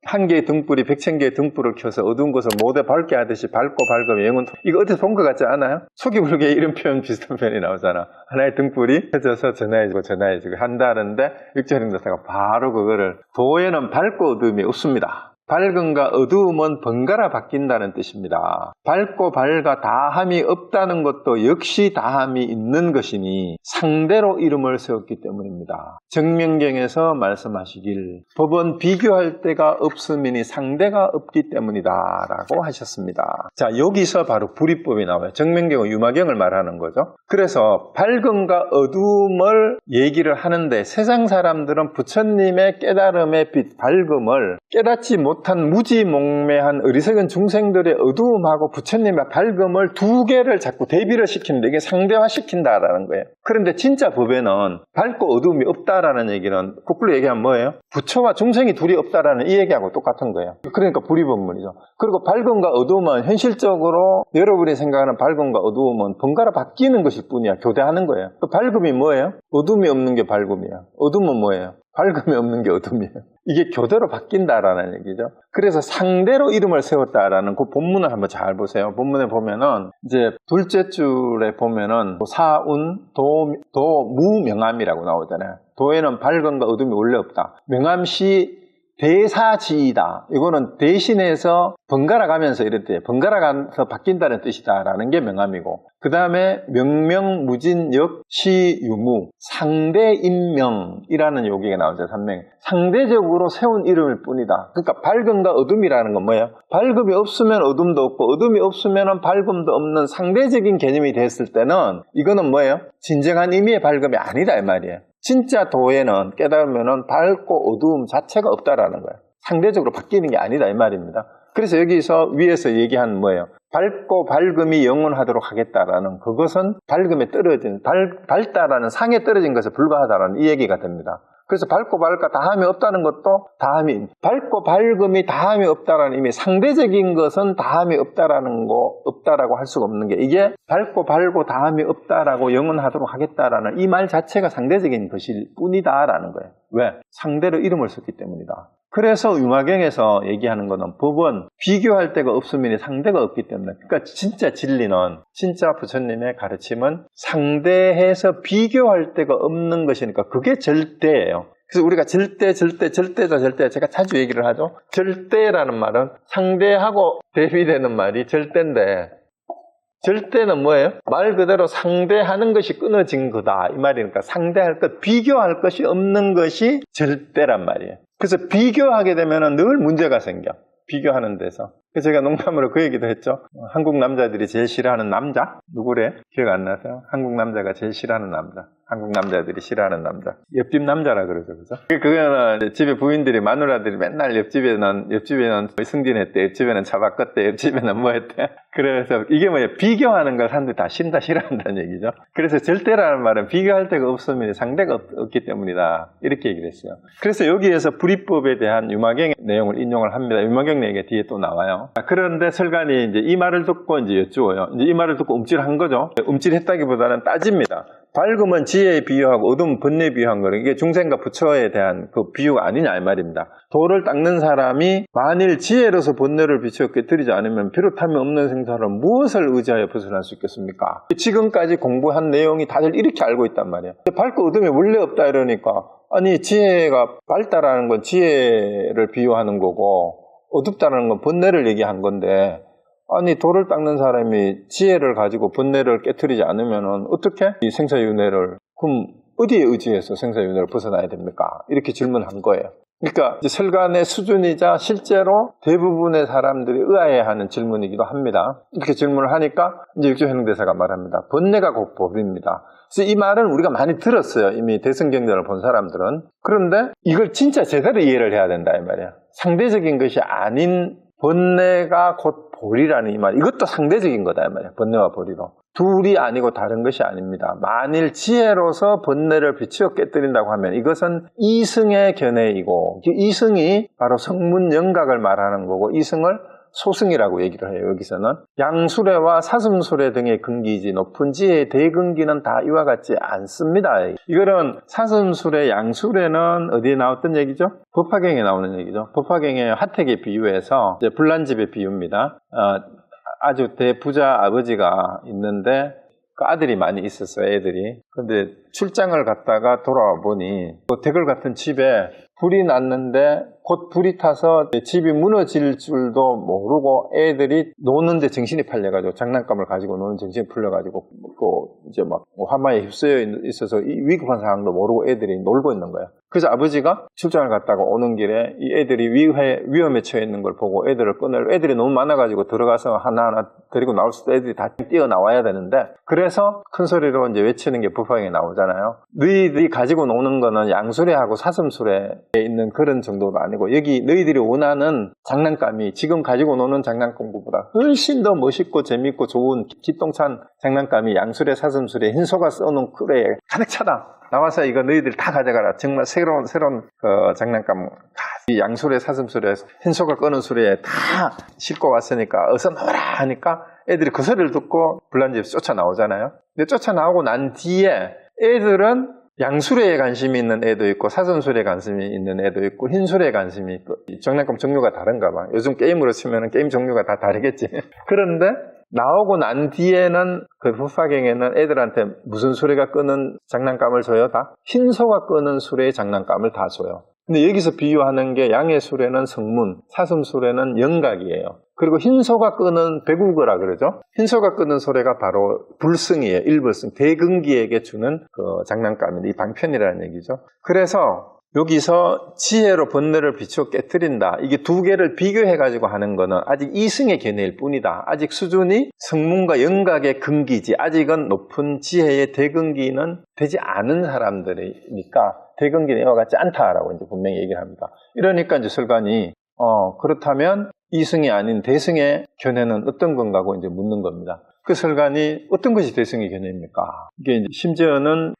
한 개의 등불이 100,000개의 등불을 켜서 어두운 곳을 모두 밝게 하듯이 밝고 밝으면 영원, 이거 어디서 본 것 같지 않아요? 초기불교에 이런 표현, 비슷한 표현이 나오잖아. 하나의 등불이 켜져서 전해지고 한다는데 육조현행대사가 바로 그거를 도에는 밝고 어두움이 없습니다. 밝음과 어두움은 번갈아 바뀐다는 뜻입니다. 밝고 밝아 다함이 없다는 것도 역시 다함이 있는 것이니 상대로 이름을 세웠기 때문입니다. 정명경에서 말씀하시길 법은 비교할 데가 없음이니 상대가 없기 때문이다 라고 하셨습니다. 자, 여기서 바로 불이법이 나와요. 정명경은 유마경을 말하는 거죠. 그래서 밝음과 어두움을 얘기를 하는데 세상 사람들은 부처님의 깨달음의 빛, 밝음을 깨닫지 못한 무지몽매한 어리석은 중생들의 어두움하고 부처님의 밝음을 두 개를 자꾸 대비를 시키는데 이게 상대화시킨다라는 거예요. 그런데 진짜 법에는 밝고 어두움이 없다라는 얘기는 거꾸로 얘기하면 뭐예요? 부처와 중생이 둘이 없다라는 이 얘기하고 똑같은 거예요. 그러니까 불이법문이죠. 그리고 밝음과 어두움은 현실적으로 여러분이 생각하는 밝음과 어두움은 번갈아 바뀌는 것일 뿐이야. 교대하는 거예요. 밝음이 뭐예요? 어둠이 없는 게 밝음이야. 어둠은 뭐예요? 밝음이 없는 게 어둠이에요. 이게 교대로 바뀐다라는 얘기죠. 그래서 상대로 이름을 세웠다라는 그 본문을 한번 잘 보세요. 본문에 보면은 이제 둘째 줄에 보면은 사운, 도, 무, 명암이라고 나오잖아요. 도에는 밝음과 어둠이 원래 없다. 명암시 대사지이다. 이거는 대신해서 번갈아 가면서 이랬대요. 번갈아 가면서 바뀐다는 뜻이다라는 게 명암이고, 그 다음에 명명무진역 시유무 상대인명이라는 요기가 나오죠. 삼명. 상대적으로 세운 이름일 뿐이다. 그러니까 밝음과 어둠이라는 건 뭐예요? 밝음이 없으면 어둠도 없고 어둠이 없으면 밝음도 없는 상대적인 개념이 됐을 때는 이거는 뭐예요? 진정한 의미의 밝음이 아니다 이 말이에요. 진짜 도에는 깨달으면 밝고 어두움 자체가 없다라는 거예요. 상대적으로 바뀌는 게 아니다 이 말입니다. 그래서 여기서 위에서 얘기한 뭐예요? 밝고 밝음이 영원하도록 하겠다라는 그것은 밝음에 떨어진 밝다라는 상에 떨어진 것에 불과하다라는 이 얘기가 됩니다. 그래서 밝고 밝아 다함이 없다는 것도 다함이 밝고 밝음이 다함이 없다라는 의미, 상대적인 것은 다함이 없다라는 거 없다라고 할 수가 없는 게 이게 밝고 밝고 다함이 없다라고 영원하도록 하겠다라는 이 말 자체가 상대적인 것일 뿐이다라는 거예요. 왜? 상대로 이름을 썼기 때문이다. 그래서 융화경에서 얘기하는 거는 법은 비교할 데가 없으면 상대가 없기 때문에, 그러니까 진짜 진리는, 진짜 부처님의 가르침은 상대해서 비교할 데가 없는 것이니까 그게 절대예요. 그래서 우리가 절대 제가 자주 얘기를 하죠. 절대라는 말은 상대하고 대비되는 말이 절대인데, 절대는 뭐예요? 말 그대로 상대하는 것이 끊어진 거다 이 말이니까 상대할 것, 비교할 것이 없는 것이 절대란 말이에요. 그래서 비교하게 되면 늘 문제가 생겨. 비교하는 데서. 그래서 제가 농담으로 그 얘기도 했죠. 한국 남자들이 제일 싫어하는 남자? 누구래? 기억 안 나세요? 한국 남자가 제일 싫어하는 남자. 한국 남자들이 싫어하는 남자. 옆집 남자라 그러죠, 그죠? 그거는 집에 부인들이, 마누라들이 맨날 옆집에는 승진했대, 옆집에는 차바꿨대, 옆집에는 뭐 했대. 그래서 이게 뭐예요? 비교하는 걸 사람들이 다 싫어한다는 얘기죠. 그래서 절대라는 말은 비교할 데가 없으면 상대가 없기 때문이다. 이렇게 얘기를 했어요. 그래서 여기에서 불이법에 대한 유마경의 내용을 인용을 합니다. 유마경 얘기가 뒤에 또 나와요. 그런데 설간이 이제 이 말을 듣고 이제 여쭈어요. 이제 이 말을 듣고 움찔한 거죠. 움찔했다기보다는 따집니다. 밝음은 지혜에 비유하고 어둠은 번뇌에 비유한 거는 이게 중생과 부처에 대한 그 비유가 아니냐 이 말입니다. 도를 닦는 사람이 만일 지혜로서 번뇌를 비추어 깨뜨리지 않으면 비롯함이 없는 생사를 무엇을 의지하여 벗어날 수 있겠습니까? 지금까지 공부한 내용이 다들 이렇게 알고 있단 말이에요. 밝고 어둠이 원래 없다 이러니까, 아니 지혜가 밝다라는 건 지혜를 비유하는 거고 어둡다는 건 번뇌를 얘기한 건데, 아니 도를 닦는 사람이 지혜를 가지고 번뇌를 깨트리지 않으면 어떻게 이 생사윤회를, 그럼 어디에 의지해서 생사윤회를 벗어나야 됩니까? 이렇게 질문한 거예요. 그러니까 이제 설간의 수준이자 실제로 대부분의 사람들이 의아해하는 질문이기도 합니다. 이렇게 질문을 하니까 이제 육조현흥대사가 말합니다. 번뇌가 곧 법입니다. 그래서 이 말은 우리가 많이 들었어요. 이미 대승경전을 본 사람들은. 그런데 이걸 진짜 제대로 이해를 해야 된다 이 말이야. 상대적인 것이 아닌 번뇌가 곧 보리라는 이 말, 이것도 상대적인 거다 이 말이야. 번뇌와 보리로 둘이 아니고 다른 것이 아닙니다. 만일 지혜로서 번뇌를 비추어 깨뜨린다고 하면 이것은 이승의 견해이고, 이승이 바로 성문 영각을 말하는 거고, 이승을 소승이라고 얘기를 해요. 여기서는 양수레와 사슴수레 등의 근기이지 높은 지혜의 대근기는 다 이와 같지 않습니다. 이거는 사슴수레, 양수레는 어디에 나왔던 얘기죠? 법화경에 나오는 얘기죠. 법화경의 하택에 비유해서 이제 불난집의 비유입니다. 아주 대부자 아버지가 있는데 그 아들이 많이 있었어요, 애들이. 근데 출장을 갔다가 돌아와 보니 대궐 같은 집에 불이 났는데 곧 불이 타서 집이 무너질 줄도 모르고 애들이 노는데 정신이 팔려가지고 장난감을 가지고 노는 정신이 풀려가지고 이제 막 화마에 휩쓰여 있어서 위급한 상황도 모르고 애들이 놀고 있는 거예요. 그래서 아버지가 출장을 갔다가 오는 길에 이 애들이 위험에 처해 있는 걸 보고 애들을 꺼내려 애들이 너무 많아가지고 들어가서 하나하나 데리고 나올 수도 애들이 다 뛰어나와야 되는데 그래서 큰 소리로 이제 외치는 게 부파경에 나오잖아요. 너희들이 가지고 노는 거는 양수레하고 사슴수레에 있는 그런 정도가 아니고 여기 너희들이 원하는 장난감이 지금 가지고 노는 장난감보다 훨씬 더 멋있고 재밌고 좋은 기똥찬 장난감이 양수레, 사슴수레, 흰소가 써놓은 그레에 가득 차다. 나와서 이거 너희들 다 가져가라. 정말 새로운 장난감 이 양수레, 사슴수레, 흰소가 끄는 수레에 다 싣고 왔으니까 어서 나와라 하니까 애들이 그 소리를 듣고 불난집에서 쫓아나오잖아요. 근데 쫓아나오고 난 뒤에 애들은 양수레에 관심이 있는 애도 있고 사슴수레에 관심이 있는 애도 있고 흰수레에 관심이 있고 장난감 종류가 다른가 봐. 요즘 게임으로 치면 게임 종류가 다 다르겠지. 그런데 나오고 난 뒤에는 그 부파경에는 애들한테 무슨 수레가 끄는 장난감을 줘요? 다? 흰소가 끄는 수레의 장난감을 다 줘요. 근데 여기서 비유하는 게 양의 수레는 성문, 사슴 수레는 영각이에요. 그리고 흰소가 끄는 배구거라 그러죠. 흰소가 끄는 소리가 바로 불승이에요. 일불승. 대근기에게 주는 그 장난감인데 이 방편이라는 얘기죠. 그래서 여기서 지혜로 번뇌를 비추어 깨뜨린다. 이게 두 개를 비교해가지고 하는 거는 아직 이승의 견해일 뿐이다. 아직 수준이 성문과 영각의 근기지. 아직은 높은 지혜의 대근기는 되지 않은 사람들이니까 대근기는 이와 같지 않다라고 이제 분명히 얘기를 합니다. 이러니까 이제 설관이 그렇다면 이승이 아닌 대승의 견해는 어떤 건가고 이제 묻는 겁니다. 그 설관이 어떤 것이 대승의 견해입니까? 이게 이제 심지어는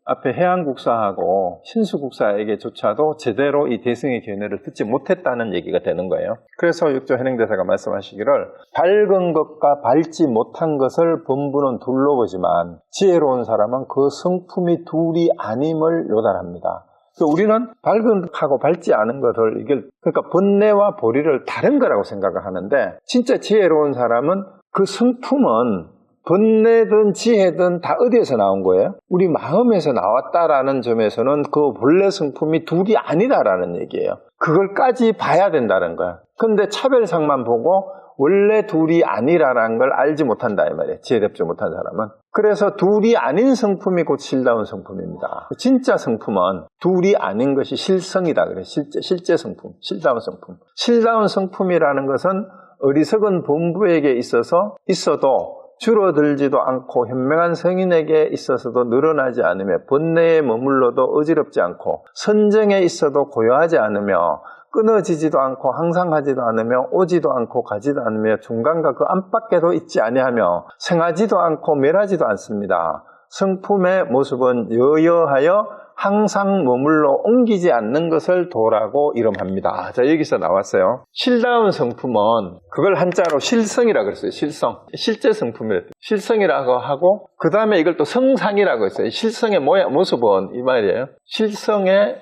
앞에 해안국사하고 신수국사에게조차도 제대로 이 대승의 견해를 듣지 못했다는 얘기가 되는 거예요. 그래서 육조 현행대사가 말씀하시기를 밝은 것과 밝지 못한 것을 본부는 둘로 보지만 지혜로운 사람은 그 성품이 둘이 아님을 요달합니다. 우리는 밝은 하고 밝지 않은 것을 그러니까 번뇌와 보리를 다른 거라고 생각을 하는데 진짜 지혜로운 사람은 그 성품은 번뇌든 지혜든 다 어디에서 나온 거예요? 우리 마음에서 나왔다라는 점에서는 그 본래 성품이 둘이 아니다라는 얘기예요. 그걸까지 봐야 된다는 거야. 근데 차별상만 보고 원래 둘이 아니라는 걸 알지 못한다 이 말이에요. 지혜롭지 못한 사람은. 그래서 둘이 아닌 성품이 곧 실다운 성품입니다. 진짜 성품은 둘이 아닌 것이 실성이다 그래요. 실제 성품, 실다운 성품. 실다운 성품이라는 것은 어리석은 본부에게 있어도 줄어들지도 않고 현명한 성인에게 있어서도 늘어나지 않으며 번뇌에 머물러도 어지럽지 않고 선정에 있어도 고요하지 않으며 끊어지지도 않고 항상하지도 않으며 오지도 않고 가지도 않으며 중간과 그 안팎에도 있지 아니하며 생하지도 않고 멸하지도 않습니다. 성품의 모습은 여여하여 항상 머물러 옮기지 않는 것을 도라고 이름합니다. 자, 여기서 나왔어요. 실다운 성품은 그걸 한자로 실성이라고 그랬어요. 실성. 실제 성품이랬어요. 실성이라고 하고 그 다음에 이걸 또 성상이라고 했어요. 실성의 모습은 이 말이에요. 실성의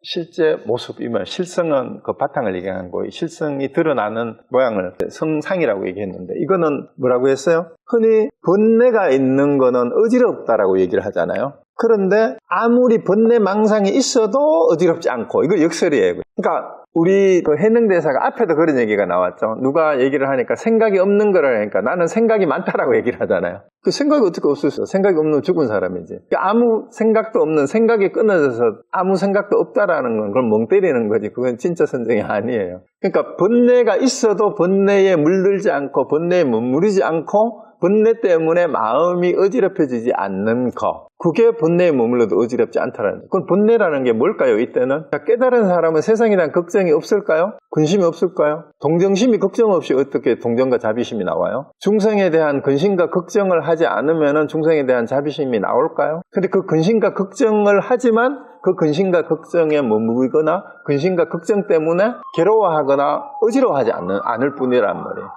실제 모습, 이 말. 실성은 그 바탕을 얘기하는 거예요. 실성이 드러나는 모양을 성상이라고 얘기했는데 이거는 뭐라고 했어요? 흔히 번뇌가 있는 거는 어지럽다라고 얘기를 하잖아요. 그런데 아무리 번뇌 망상이 있어도 어지럽지 않고 이거 역설이에요. 그러니까 우리 그 해능대사가 앞에도 그런 얘기가 나왔죠. 누가 얘기를 하니까 생각이 없는 거를 하니까 나는 생각이 많다라고 얘기를 하잖아요. 그 생각이 어떻게 없을 수 있어? 생각이 없는 죽은 사람이지. 아무 생각도 없는 생각이 끊어져서 아무 생각도 없다라는 건 그건 멍 때리는 거지. 그건 진짜 선정이 아니에요. 그러니까 번뇌가 있어도 번뇌에 물들지 않고 번뇌에 머무르지 않고 번뇌 때문에 마음이 어지럽혀지지 않는 것. 그게 번뇌에 머물러도 어지럽지 않다라는 거예요. 그건 번뇌라는 게 뭘까요? 이때는 깨달은 사람은 세상에 대한 걱정이 없을까요? 근심이 없을까요? 동정심이 걱정 없이 어떻게 동정과 자비심이 나와요? 중생에 대한 근심과 걱정을 하지 않으면 중생에 대한 자비심이 나올까요? 근데 그 근심과 걱정을 하지만 그 근심과 걱정에 머무르거나 근심과 걱정 때문에 괴로워하거나 어지러워하지 않을 뿐이란 말이에요.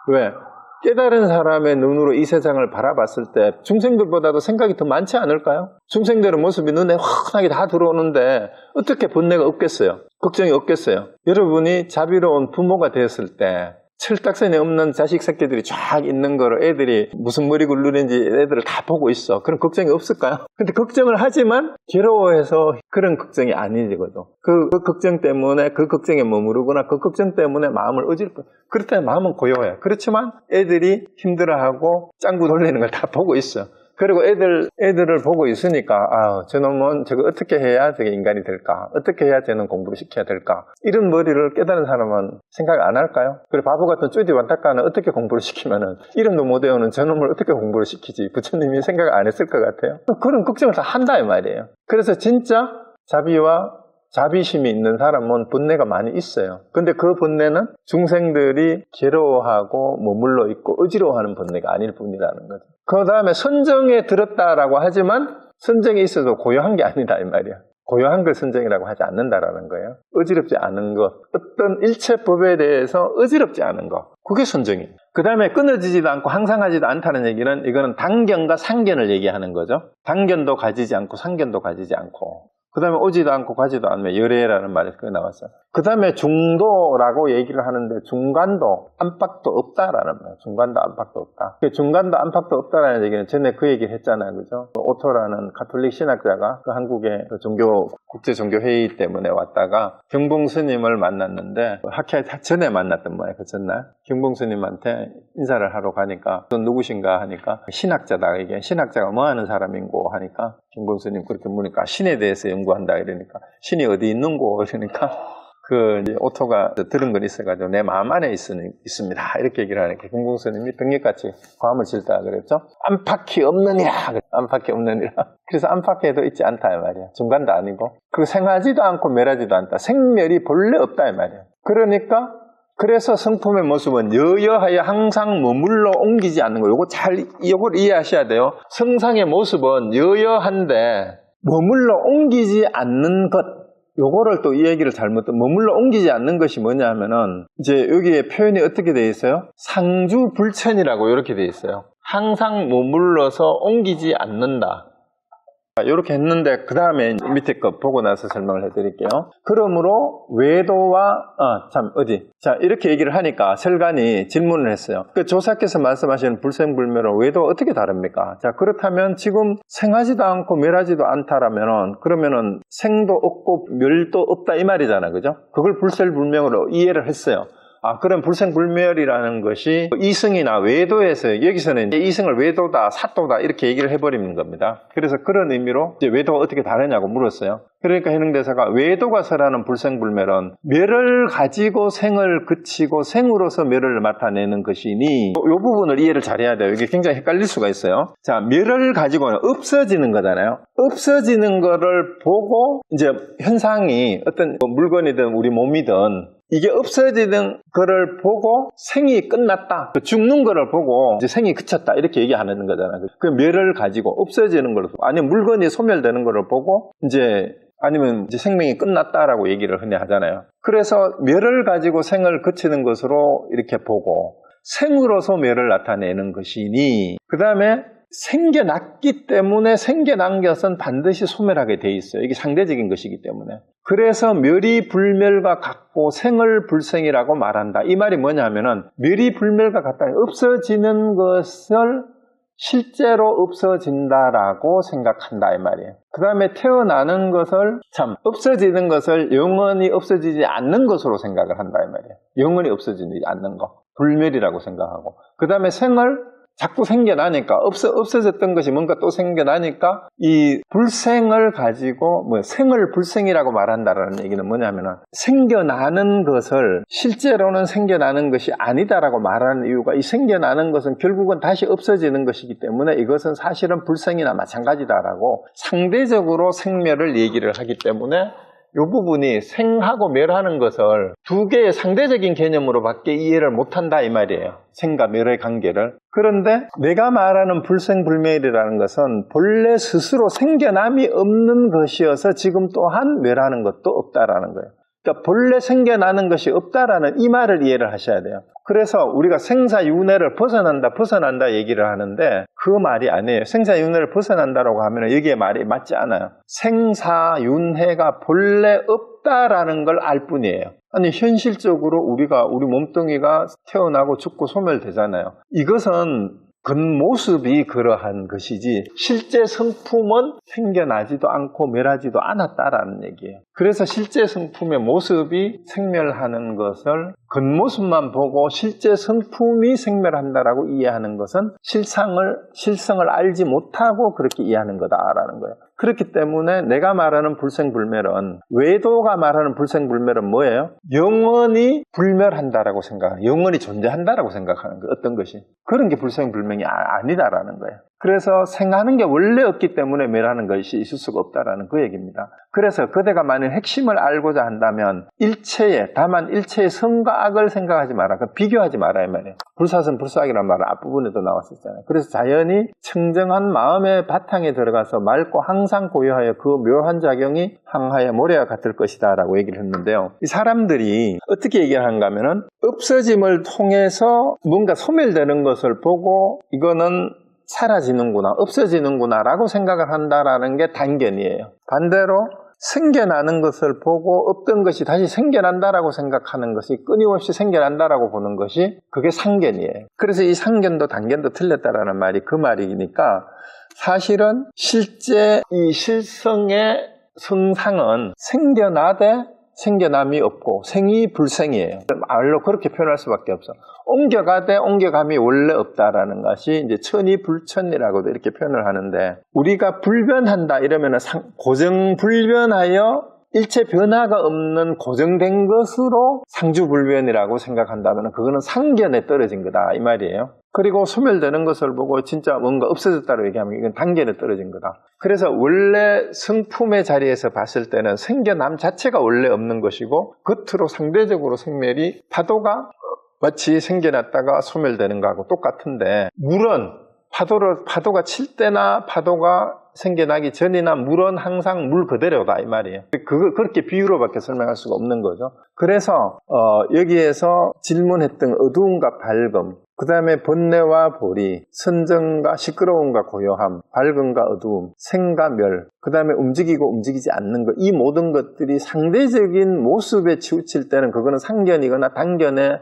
왜? 깨달은 사람의 눈으로 이 세상을 바라봤을 때 중생들보다도 생각이 더 많지 않을까요? 중생들은 모습이 눈에 환하게 다 들어오는데 어떻게 번뇌가 없겠어요? 걱정이 없겠어요? 여러분이 자비로운 부모가 되었을 때 철딱선이 없는 자식 새끼들이 쫙 있는 거를 애들이 무슨 머리 굴르는지 애들을 다 보고 있어. 그런 걱정이 없을까요? 근데 걱정을 하지만 괴로워해서 그런 걱정이 아니거든. 그 걱정 때문에 그 걱정에 머무르거나 그 걱정 때문에 마음을 어지럽고 그렇다면 마음은 고요해. 그렇지만 애들이 힘들어하고 짱구 돌리는 걸 다 보고 있어. 그리고 애들을 보고 있으니까, 저놈은 저거 어떻게 해야 저게 인간이 될까? 어떻게 해야 쟤는 공부를 시켜야 될까? 이런 머리를 깨달은 사람은 생각 안 할까요? 그리고 바보 같은 쭈디 완타카는 어떻게 공부를 시키면은, 이름도 못 외우는 저놈을 어떻게 공부를 시키지? 부처님이 생각 안 했을 것 같아요? 그런 걱정을 다 한다, 이 말이에요. 그래서 진짜 자비와 자비심이 있는 사람은 번뇌가 많이 있어요. 근데 그 번뇌는 중생들이 괴로워하고 머물러 있고 어지러워하는 번뇌가 아닐 뿐이라는 거죠. 그 다음에 선정에 들었다라고 하지만 선정이 있어도 고요한 게 아니다 이 말이야. 고요한 걸 선정이라고 하지 않는다라는 거예요. 어지럽지 않은 것, 어떤 일체법에 대해서 어지럽지 않은 것, 그게 선정이에요. 그 다음에 끊어지지도 않고 항상하지도 않다는 얘기는 이거는 당견과 상견을 얘기하는 거죠. 당견도 가지지 않고 상견도 가지지 않고, 그 다음에 오지도 않고 가지도 않으면 열애라는 말이 그게 나왔어요. 그 다음에 중도라고 얘기를 하는데 중간도 안팎도 없다라는 거예요. 중간도 안팎도 없다. 중간도 안팎도 없다라는 얘기는 전에 그 얘기를 했잖아요. 그죠? 오토라는 가톨릭 신학자가 그 한국의 국제종교회의 때문에 왔다가 경봉 스님을 만났는데 학회 전에 만났던 모양이에요. 그 전날. 경봉 스님한테 인사를 하러 가니까 너 누구신가 하니까 신학자다. 이게 신학자가 뭐 하는 사람인고 하니까 경봉 스님 그렇게 물으니까 신에 대해서 연구한다 이러니까 신이 어디 있는고 이러니까 이제 오토가 들은 건 있어가지고 내 마음 안에 있습니다. 이렇게 얘기를 하니까 경봉 스님이 병력같이 과음을 질다 그랬죠. 안팎이 없느니라. 안팎이 없느니라. 그래서 안팎에도 있지 않다 이 말이야. 중간도 아니고. 그리고 생하지도 않고 멸하지도 않다. 생멸이 본래 없다 이 말이야. 그러니까 그래서 성품의 모습은 여여하여 항상 머물러 옮기지 않는 거예요. 요걸 이해하셔야 돼요. 성상의 모습은 여여한데 머물러 옮기지 않는 것. 요거를 또 이 얘기를 머물러 옮기지 않는 것이 뭐냐 하면은, 이제 여기에 표현이 어떻게 되어 있어요? 상주불천이라고 이렇게 되어 있어요. 항상 머물러서 옮기지 않는다. 이렇게 했는데 그 다음에 밑에 거 보고 나서 설명을 해드릴게요. 그러므로 외도와 이렇게 얘기를 하니까 설간이 질문을 했어요. 그 조사께서 말씀하시는 불생불멸은 외도가 어떻게 다릅니까? 자, 그렇다면 지금 생하지도 않고 멸하지도 않다라면은 그러면은 생도 없고 멸도 없다 이 말이잖아, 그죠? 그걸 불생불명으로 이해를 했어요. 그럼 불생불멸이라는 것이 이승이나 외도에서, 여기서는 이제 이승을 외도다, 사도다 이렇게 얘기를 해버리는 겁니다. 그래서 그런 의미로 이제 외도가 어떻게 다르냐고 물었어요. 그러니까 해능대사가 외도가 설하는 불생불멸은 멸을 가지고 생을 그치고 생으로서 멸을 나타내는 것이니, 이 부분을 이해를 잘해야 돼요. 이게 굉장히 헷갈릴 수가 있어요. 자, 멸을 가지고는 없어지는 거잖아요. 없어지는 거를 보고 이제 현상이 어떤 물건이든 우리 몸이든 이게 없어지는 거를 보고 생이 끝났다. 죽는 거를 보고 이제 생이 그쳤다. 이렇게 얘기하는 거잖아요. 그 멸을 가지고 없어지는 걸, 아니면 물건이 소멸되는 거를 보고 아니면 이제 생명이 끝났다라고 얘기를 흔히 하잖아요. 그래서 멸을 가지고 생을 그치는 것으로 이렇게 보고 생으로서 멸을 나타내는 것이니, 그 다음에 생겨났기 때문에 생겨난 것은 반드시 소멸하게 돼 있어요. 이게 상대적인 것이기 때문에. 그래서 멸이 불멸과 같고 생을 불생이라고 말한다. 이 말이 뭐냐 하면은 멸이 불멸과 같다. 없어지는 것을 실제로 없어진다라고 생각한다 이 말이에요. 그 다음에 태어나는 것을 없어지는 것을 영원히 없어지지 않는 것으로 생각을 한다 이 말이에요. 영원히 없어지지 않는 거. 불멸이라고 생각하고. 그 다음에 생을 자꾸 생겨나니까, 없어졌던 것이 뭔가 또 생겨나니까, 이 불생을 가지고, 생을 불생이라고 말한다라는 얘기는 뭐냐면은, 생겨나는 것을 실제로는 생겨나는 것이 아니다라고 말하는 이유가, 이 생겨나는 것은 결국은 다시 없어지는 것이기 때문에 이것은 사실은 불생이나 마찬가지다라고 상대적으로 생멸을 얘기를 하기 때문에, 이 부분이 생하고 멸하는 것을 두 개의 상대적인 개념으로밖에 이해를 못한다 이 말이에요. 생과 멸의 관계를. 그런데 내가 말하는 불생불멸이라는 것은 본래 스스로 생겨남이 없는 것이어서 지금 또한 멸하는 것도 없다라는 거예요. 그러니까 본래 생겨나는 것이 없다라는 이 말을 이해를 하셔야 돼요. 그래서 우리가 생사윤회를 벗어난다 얘기를 하는데 그 말이 아니에요. 생사윤회를 벗어난다라고 하면 여기에 말이 맞지 않아요. 생사윤회가 본래 없다라는 걸 알 뿐이에요. 아니 현실적으로 우리 몸뚱이가 태어나고 죽고 소멸되잖아요. 이것은 겉모습이 그러한 것이지 실제 성품은 생겨나지도 않고 멸하지도 않았다라는 얘기예요. 그래서 실제 성품의 모습이 생멸하는 것을 겉모습만 보고 실제 성품이 생멸한다라고 이해하는 것은 실성을 알지 못하고 그렇게 이해하는 거다라는 거예요. 그렇기 때문에 내가 말하는 불생불멸은, 외도가 말하는 불생불멸은 뭐예요? 영원히 불멸한다라고 생각하는, 영원히 존재한다라고 생각하는 거예요. 어떤 것이. 그런 게 불생불명이 아니다라는 거예요. 그래서 생하는 게 원래 없기 때문에 멸하는 것이 있을 수가 없다라는 그 얘기입니다. 그래서 그대가 만약 핵심을 알고자 한다면 다만 일체의 선과 악을 생각하지 마라. 비교하지 마라 이 말이에요. 불사선 불사악이라는 말은 앞부분에도 나왔었잖아요. 그래서 자연이 청정한 마음의 바탕에 들어가서 맑고 항상 고요하여 그 묘한 작용이 항하여 모래와 같을 것이다 라고 얘기를 했는데요. 이 사람들이 어떻게 얘기를 하는가 하면은 없어짐을 통해서 뭔가 소멸되는 것을 보고 이거는 사라지는구나, 없어지는구나 라고 생각을 한다라는 게 단견이에요. 반대로 생겨나는 것을 보고 없던 것이 다시 생겨난다라고 생각하는 것이, 끊임없이 생겨난다라고 보는 것이 그게 상견이에요. 그래서 이 상견도 단견도 틀렸다라는 말이 그 말이니까 사실은 실제 이 실성의 성상은 생겨나되 생겨남이 없고 생이 불생이에요. 말로 그렇게 표현할 수밖에 없어. 옮겨가되 옮겨감이 원래 없다라는 것이 이제 천이불천이라고도 이렇게 표현을 하는데, 우리가 불변한다 이러면은 고정불변하여 일체 변화가 없는 고정된 것으로 상주불변이라고 생각한다면 그거는 상견에 떨어진 거다 이 말이에요. 그리고 소멸되는 것을 보고 진짜 뭔가 없어졌다고 얘기하면 이건 단견에 떨어진 거다. 그래서 원래 성품의 자리에서 봤을 때는 생겨남 자체가 원래 없는 것이고 겉으로 상대적으로 생멸이 파도가 마치 생겨났다가 소멸되는 거하고 똑같은데, 물은 파도가 칠 때나 파도가 생겨나기 전이나 물은 항상 물 그대로다 이 말이에요. 그렇게 비유로밖에 설명할 수가 없는 거죠. 그래서 여기에서 질문했던 어두움과 밝음, 그 다음에 번뇌와 보리, 선정과 시끄러움과 고요함, 밝음과 어두움, 생과 멸, 그 다음에 움직이고 움직이지 않는 것, 이 모든 것들이 상대적인 모습에 치우칠 때는 그거는 상견이거나 단견에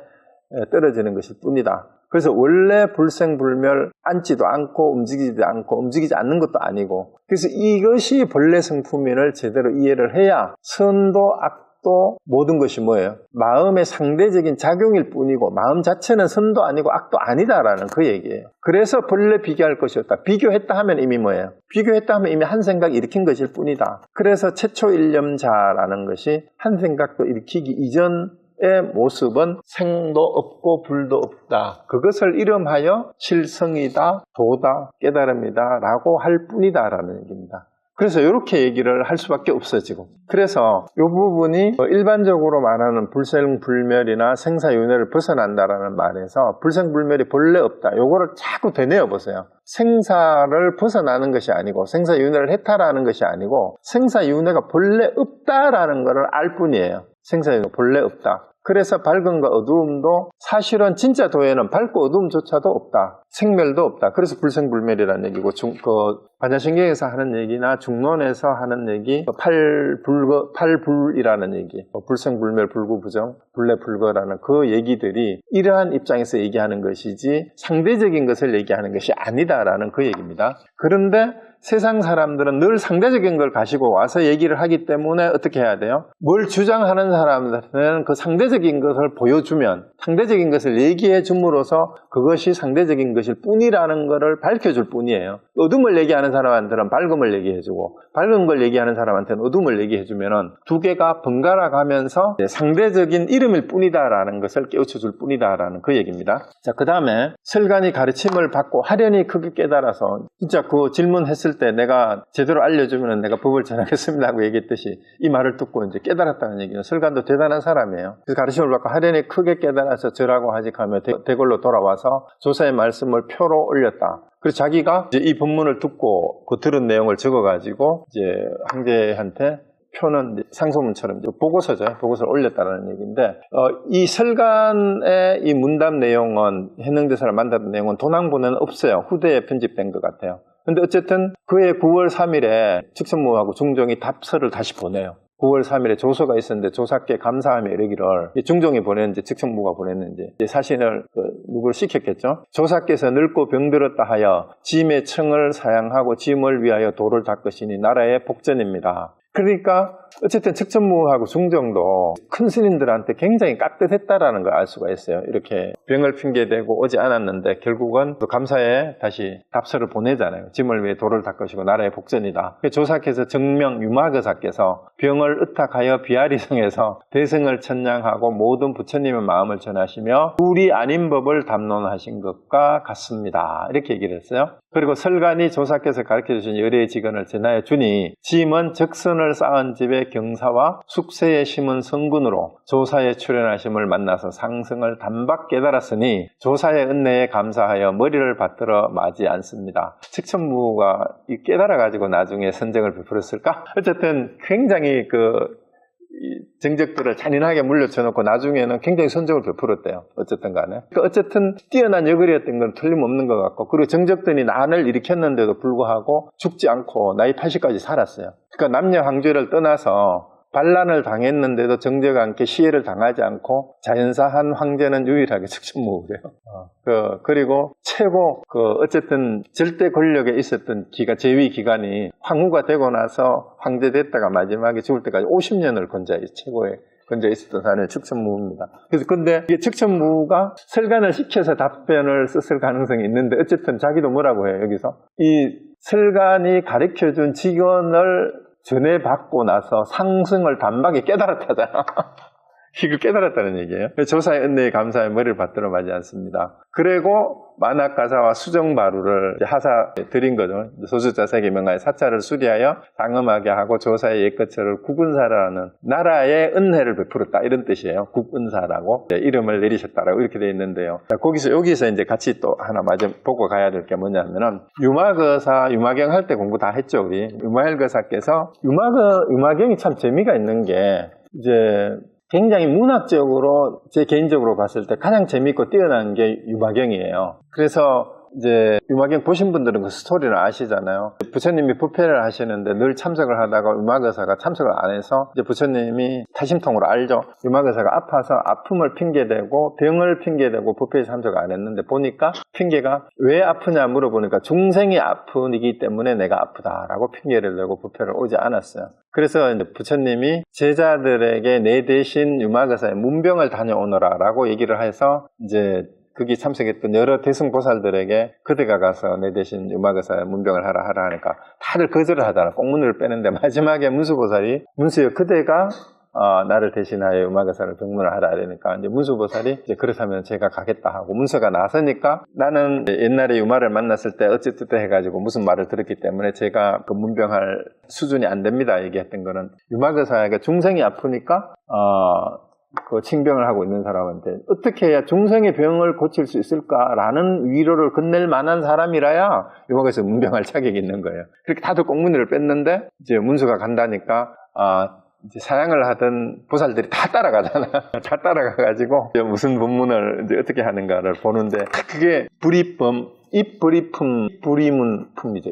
떨어지는 것일 뿐이다. 그래서 원래 불생불멸, 앉지도 않고 움직이지도 않고 움직이지 않는 것도 아니고, 그래서 이것이 본래 성품인을 제대로 이해를 해야 선도 악도 모든 것이 뭐예요? 마음의 상대적인 작용일 뿐이고 마음 자체는 선도 아니고 악도 아니다라는 그 얘기예요. 그래서 본래 비교할 것이 없다. 비교했다 하면 이미 뭐예요? 비교했다 하면 이미 한 생각 일으킨 것일 뿐이다. 그래서 최초일념자라는 것이 한 생각도 일으키기 이전 의 모습은 생도 없고 불도 없다. 그것을 이름하여 실성이다, 도다, 깨달음이다 라고 할 뿐이다 라는 얘기입니다. 그래서 이렇게 얘기를 할 수밖에 없어지고, 그래서 이 부분이 일반적으로 말하는 불생불멸이나 생사윤회를 벗어난다라는 말에서 불생불멸이 본래 없다, 요거를 자꾸 되뇌어 보세요. 생사를 벗어나는 것이 아니고 생사윤회를 해탈하는 것이 아니고 생사윤회가 본래 없다라는 것을 알 뿐이에요. 생사윤회가 본래 없다. 그래서 밝음과 어두움도 사실은 진짜 도에는 밝고 어두움조차도 없다. 생멸도 없다. 그래서 불생불멸이라는 얘기고, 반야신경에서 하는 얘기나 중론에서 하는 얘기, 팔불이라는 얘기, 불생불멸, 불구부정, 불례불거라는 그 얘기들이 이러한 입장에서 얘기하는 것이지 상대적인 것을 얘기하는 것이 아니다라는 그 얘기입니다. 그런데 세상 사람들은 늘 상대적인 걸 가지고 와서 얘기를 하기 때문에 어떻게 해야 돼요? 뭘 주장하는 사람들은 그 상대적인 것을 보여주면, 상대적인 것을 얘기해 줌으로써 그것이 상대적인 것일 뿐이라는 것을 밝혀줄 뿐이에요. 어둠을 얘기하는 사람한테는 밝음을 얘기해주고, 밝은 걸 얘기하는 사람한테는 어둠을 얘기해주면은 두 개가 번갈아 가면서 상대적인 이름일 뿐이다라는 것을 깨우쳐줄 뿐이다라는 그 얘기입니다. 자, 그 다음에 설간이 가르침을 받고 하려니 크게 깨달아서, 진짜 그 질문했을 때 내가 제대로 알려주면 내가 법을 전하겠습니다 하고 얘기했듯이 이 말을 듣고 이제 깨달았다는 얘기는, 설간도 대단한 사람이에요. 그래서 가르침을 받고 하려니 크게 깨달아서 절하고 하직하며 대궐로 돌아와서 조사의 말씀을 표로 올렸다. 그래서 자기가 이제 이 법문을 듣고 그 들은 내용을 적어가지고 이제 황제한테 표는 상소문처럼 보고서죠. 보고서를 올렸다는 얘기인데, 이 설간의 이 문답 내용은, 해능대사를 만났던 내용은 도낭본에는 없어요. 후대에 편집된 것 같아요. 근데 어쨌든 그해 9월 3일에 측천무하고 중종이 답서를 다시 보내요. 9월 3일에 조서가 있었는데 조사께 감사하며 이르기를, 중종이 보냈는지 측천무가 보냈는지 사신을 누구를 시켰겠죠. 조사께서 늙고 병들었다 하여 짐의 청을 사양하고 짐을 위하여 도를 닦으시니 나라의 복전입니다. 그러니까 어쨌든 측천무하고 중종도 큰 스님들한테 굉장히 깍듯했다라는 걸 알 수가 있어요. 이렇게 병을 핑계대고 오지 않았는데 결국은 또 감사에 다시 답서를 보내잖아요. 짐을 위해 도를 닦으시고 나라의 복전이다. 조사께서 정명 유마거사께서 병을 의탁하여 비아리성에서 대승을 천냥하고 모든 부처님의 마음을 전하시며 둘이 아닌 법을 담론하신 것과 같습니다. 이렇게 얘기를 했어요. 그리고 설간이 조사께서 가르쳐주신 열애의 직언을 전하여 주니 짐은 적선을 쌓은 집의 경사와 숙세에 심은 성군으로 조사에 출연하심을 만나서 상승을 단박 깨달았으니 조사의 은혜에 감사하여 머리를 받들어 마지 않습니다. 측천무가 깨달아가지고 나중에 선정을 베풀었을까? 어쨌든 굉장히 정적들을 잔인하게 물려쳐놓고 나중에는 굉장히 선정을 베풀었대요. 어쨌든 간에. 어쨌든 뛰어난 여걸이었던 건 틀림없는 것 같고, 그리고 정적들이 난을 일으켰는데도 불구하고 죽지 않고 나이 80까지 살았어요. 그러니까 남녀 황제를 떠나서 반란을 당했는데도 정적 않게 시해를 당하지 않고 자연사한 황제는 유일하게 측천무래요. 그리고 최고 어쨌든 절대 권력에 있었던 재위 기간이 황후가 되고 나서 황제 됐다가 마지막에 죽을 때까지 50년을 최고의 건재에 있었던 사람이 측천무입니다. 그래서 근데 이게 측천무가 설간을 시켜서 답변을 썼을 가능성이 있는데, 어쨌든 자기도 뭐라고 해요, 여기서. 이 설간이 가르쳐준 직언을 전해받고 나서 상승을 단박에 깨달았다잖아. 이걸 깨달았다는 얘기예요. 조사의 은혜에 감사의 머리를 받들어 마지 않습니다. 그리고 만학가사와 수정바루를 하사 드린 거죠. 소수자세기 명하에 사찰을 수리하여 장엄하게 하고 조사의 옛것처를 국은사라는 나라의 은혜를 베풀었다, 이런 뜻이에요. 국은사라고 이름을 내리셨다라고 이렇게 되어 있는데요. 여기서 이제 같이 또 하나 마저 보고 가야 될 게 뭐냐면은, 유마거사, 유마경 할 때 공부 다 했죠, 우리. 유마일거사께서 유마경이 참 재미가 있는 게, 이제 굉장히 문학적으로 제 개인적으로 봤을 때 가장 재밌고 뛰어난 게 유마경이에요. 그래서 이제 유마경 보신 분들은 그 스토리를 아시잖아요. 부처님이 부패를 하시는데 늘 참석을 하다가 유마거사가 참석을 안 해서 이제 부처님이 타심통으로 알죠. 유마거사가 아파서 아픔을 핑계대고 병을 핑계대고 부패에 참석을 안 했는데, 보니까 핑계가 왜 아프냐 물어보니까 중생이 아프기 때문에 내가 아프다라고 핑계를 대고 부패를 오지 않았어요. 그래서 이제 부처님이 제자들에게 내 대신 유마거사의 문병을 다녀오너라라고 얘기를 해서, 이제 거기 참석했던 여러 대승보살들에게 그대가 가서 내 대신 유마거사의 문병을 하라 하니까 다들 거절을 하잖아. 꽁문을 빼는데 마지막에 문수보살이, 문수여 그대가 나를 대신하여 유마거사를 병문을 하라 이러니까, 이제 문수보살이 이제 그렇다면 제가 가겠다 하고, 문수가 나서니까 나는 옛날에 유마를 만났을 때 어쨌든 해가지고 무슨 말을 들었기 때문에 제가 그 문병할 수준이 안 됩니다 얘기했던 거는, 유마거사에게 중생이 아프니까 그 칭병을 하고 있는 사람한테 어떻게 해야 중생의 병을 고칠 수 있을까라는 위로를 건넬 만한 사람이라야 유마거사 문병할 자격이 있는 거예요. 그렇게 다들 꽁무니를 뺐는데, 이제 문수가 간다니까 이제 사양을 하던 보살들이 다 따라가잖아. 다 따라가가지고 이제 무슨 법문을 이제 어떻게 하는가를 보는데, 그게 입부리품이죠.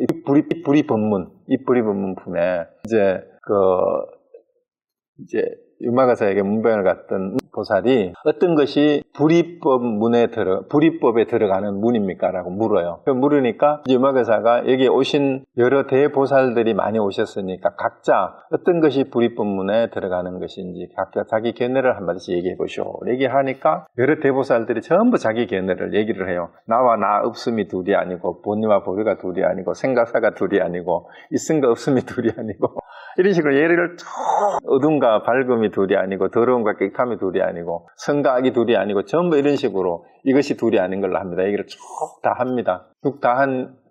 입부리법문 품에 이제 유마거사에게 문병을 갔던 보살이 어떤 것이 불이법에 들어가는 문입니까? 라고 물어요. 물으니까 유마거사가 여기에 오신 여러 대보살들이 많이 오셨으니까 각자 어떤 것이 불이법문에 들어가는 것인지 각자 자기 견해를 한마디씩 얘기해 보시오. 얘기하니까 여러 대보살들이 전부 자기 견해를 얘기를 해요. 나와 나 없음이 둘이 아니고, 본이와 보리가 둘이 아니고, 생각사가 둘이 아니고, 있음과 없음이 둘이 아니고, 이런 식으로 예를 쭉 어둠과 밝음이 둘이 아니고, 더러움과 깨끗함이 둘이 아니고, 선과 악이 둘이 아니고, 전부 이런 식으로 이것이 둘이 아닌 걸로 합니다. 얘기를 쭉 다 합니다.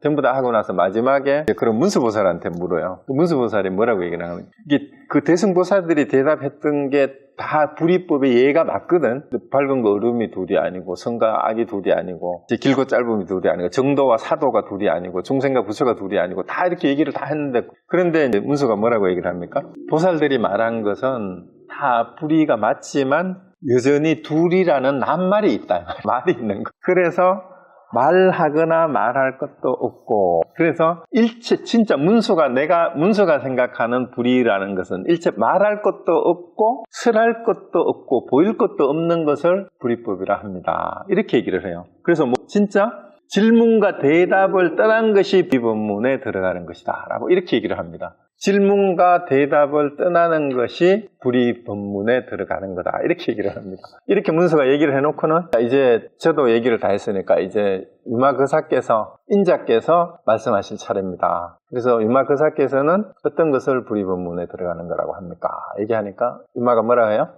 전부 다 하고 나서 마지막에 그런 문수보살한테 물어요. 그 문수보살이 뭐라고 얘기를 하냐면, 이게 그 대승보살들이 대답했던 게 다 불이법의 예가 맞거든. 밝은 거 얼음이 둘이 아니고, 성과 악이 둘이 아니고, 길고 짧음이 둘이 아니고, 정도와 사도가 둘이 아니고, 중생과 부처가 둘이 아니고, 다 이렇게 얘기를 다 했는데, 그런데 이제 문수가 뭐라고 얘기를 합니까? 보살들이 말한 것은 다 불이가 맞지만 여전히 둘이라는 낱말이 있다. 말이 있는 거. 그래서 말하거나 말할 것도 없고, 그래서 일체 진짜 문수가 생각하는 불이라는 것은 일체 말할 것도 없고 설할 것도 없고 보일 것도 없는 것을 불이법이라 합니다. 이렇게 얘기를 해요. 그래서 진짜 질문과 대답을 떠난 것이 비법문에 들어가는 것이다 라고 이렇게 얘기를 합니다. 질문과 대답을 떠나는 것이 불이법문에 들어가는 거다, 이렇게 얘기를 합니다. 이렇게 문수가 얘기를 해놓고는 이제 저도 얘기를 다 했으니까 이제 유마거사께서, 인자께서 말씀하실 차례입니다. 그래서 유마거사께서는 어떤 것을 불이법문에 들어가는 거라고 합니까? 얘기하니까 유마가 뭐라 해요?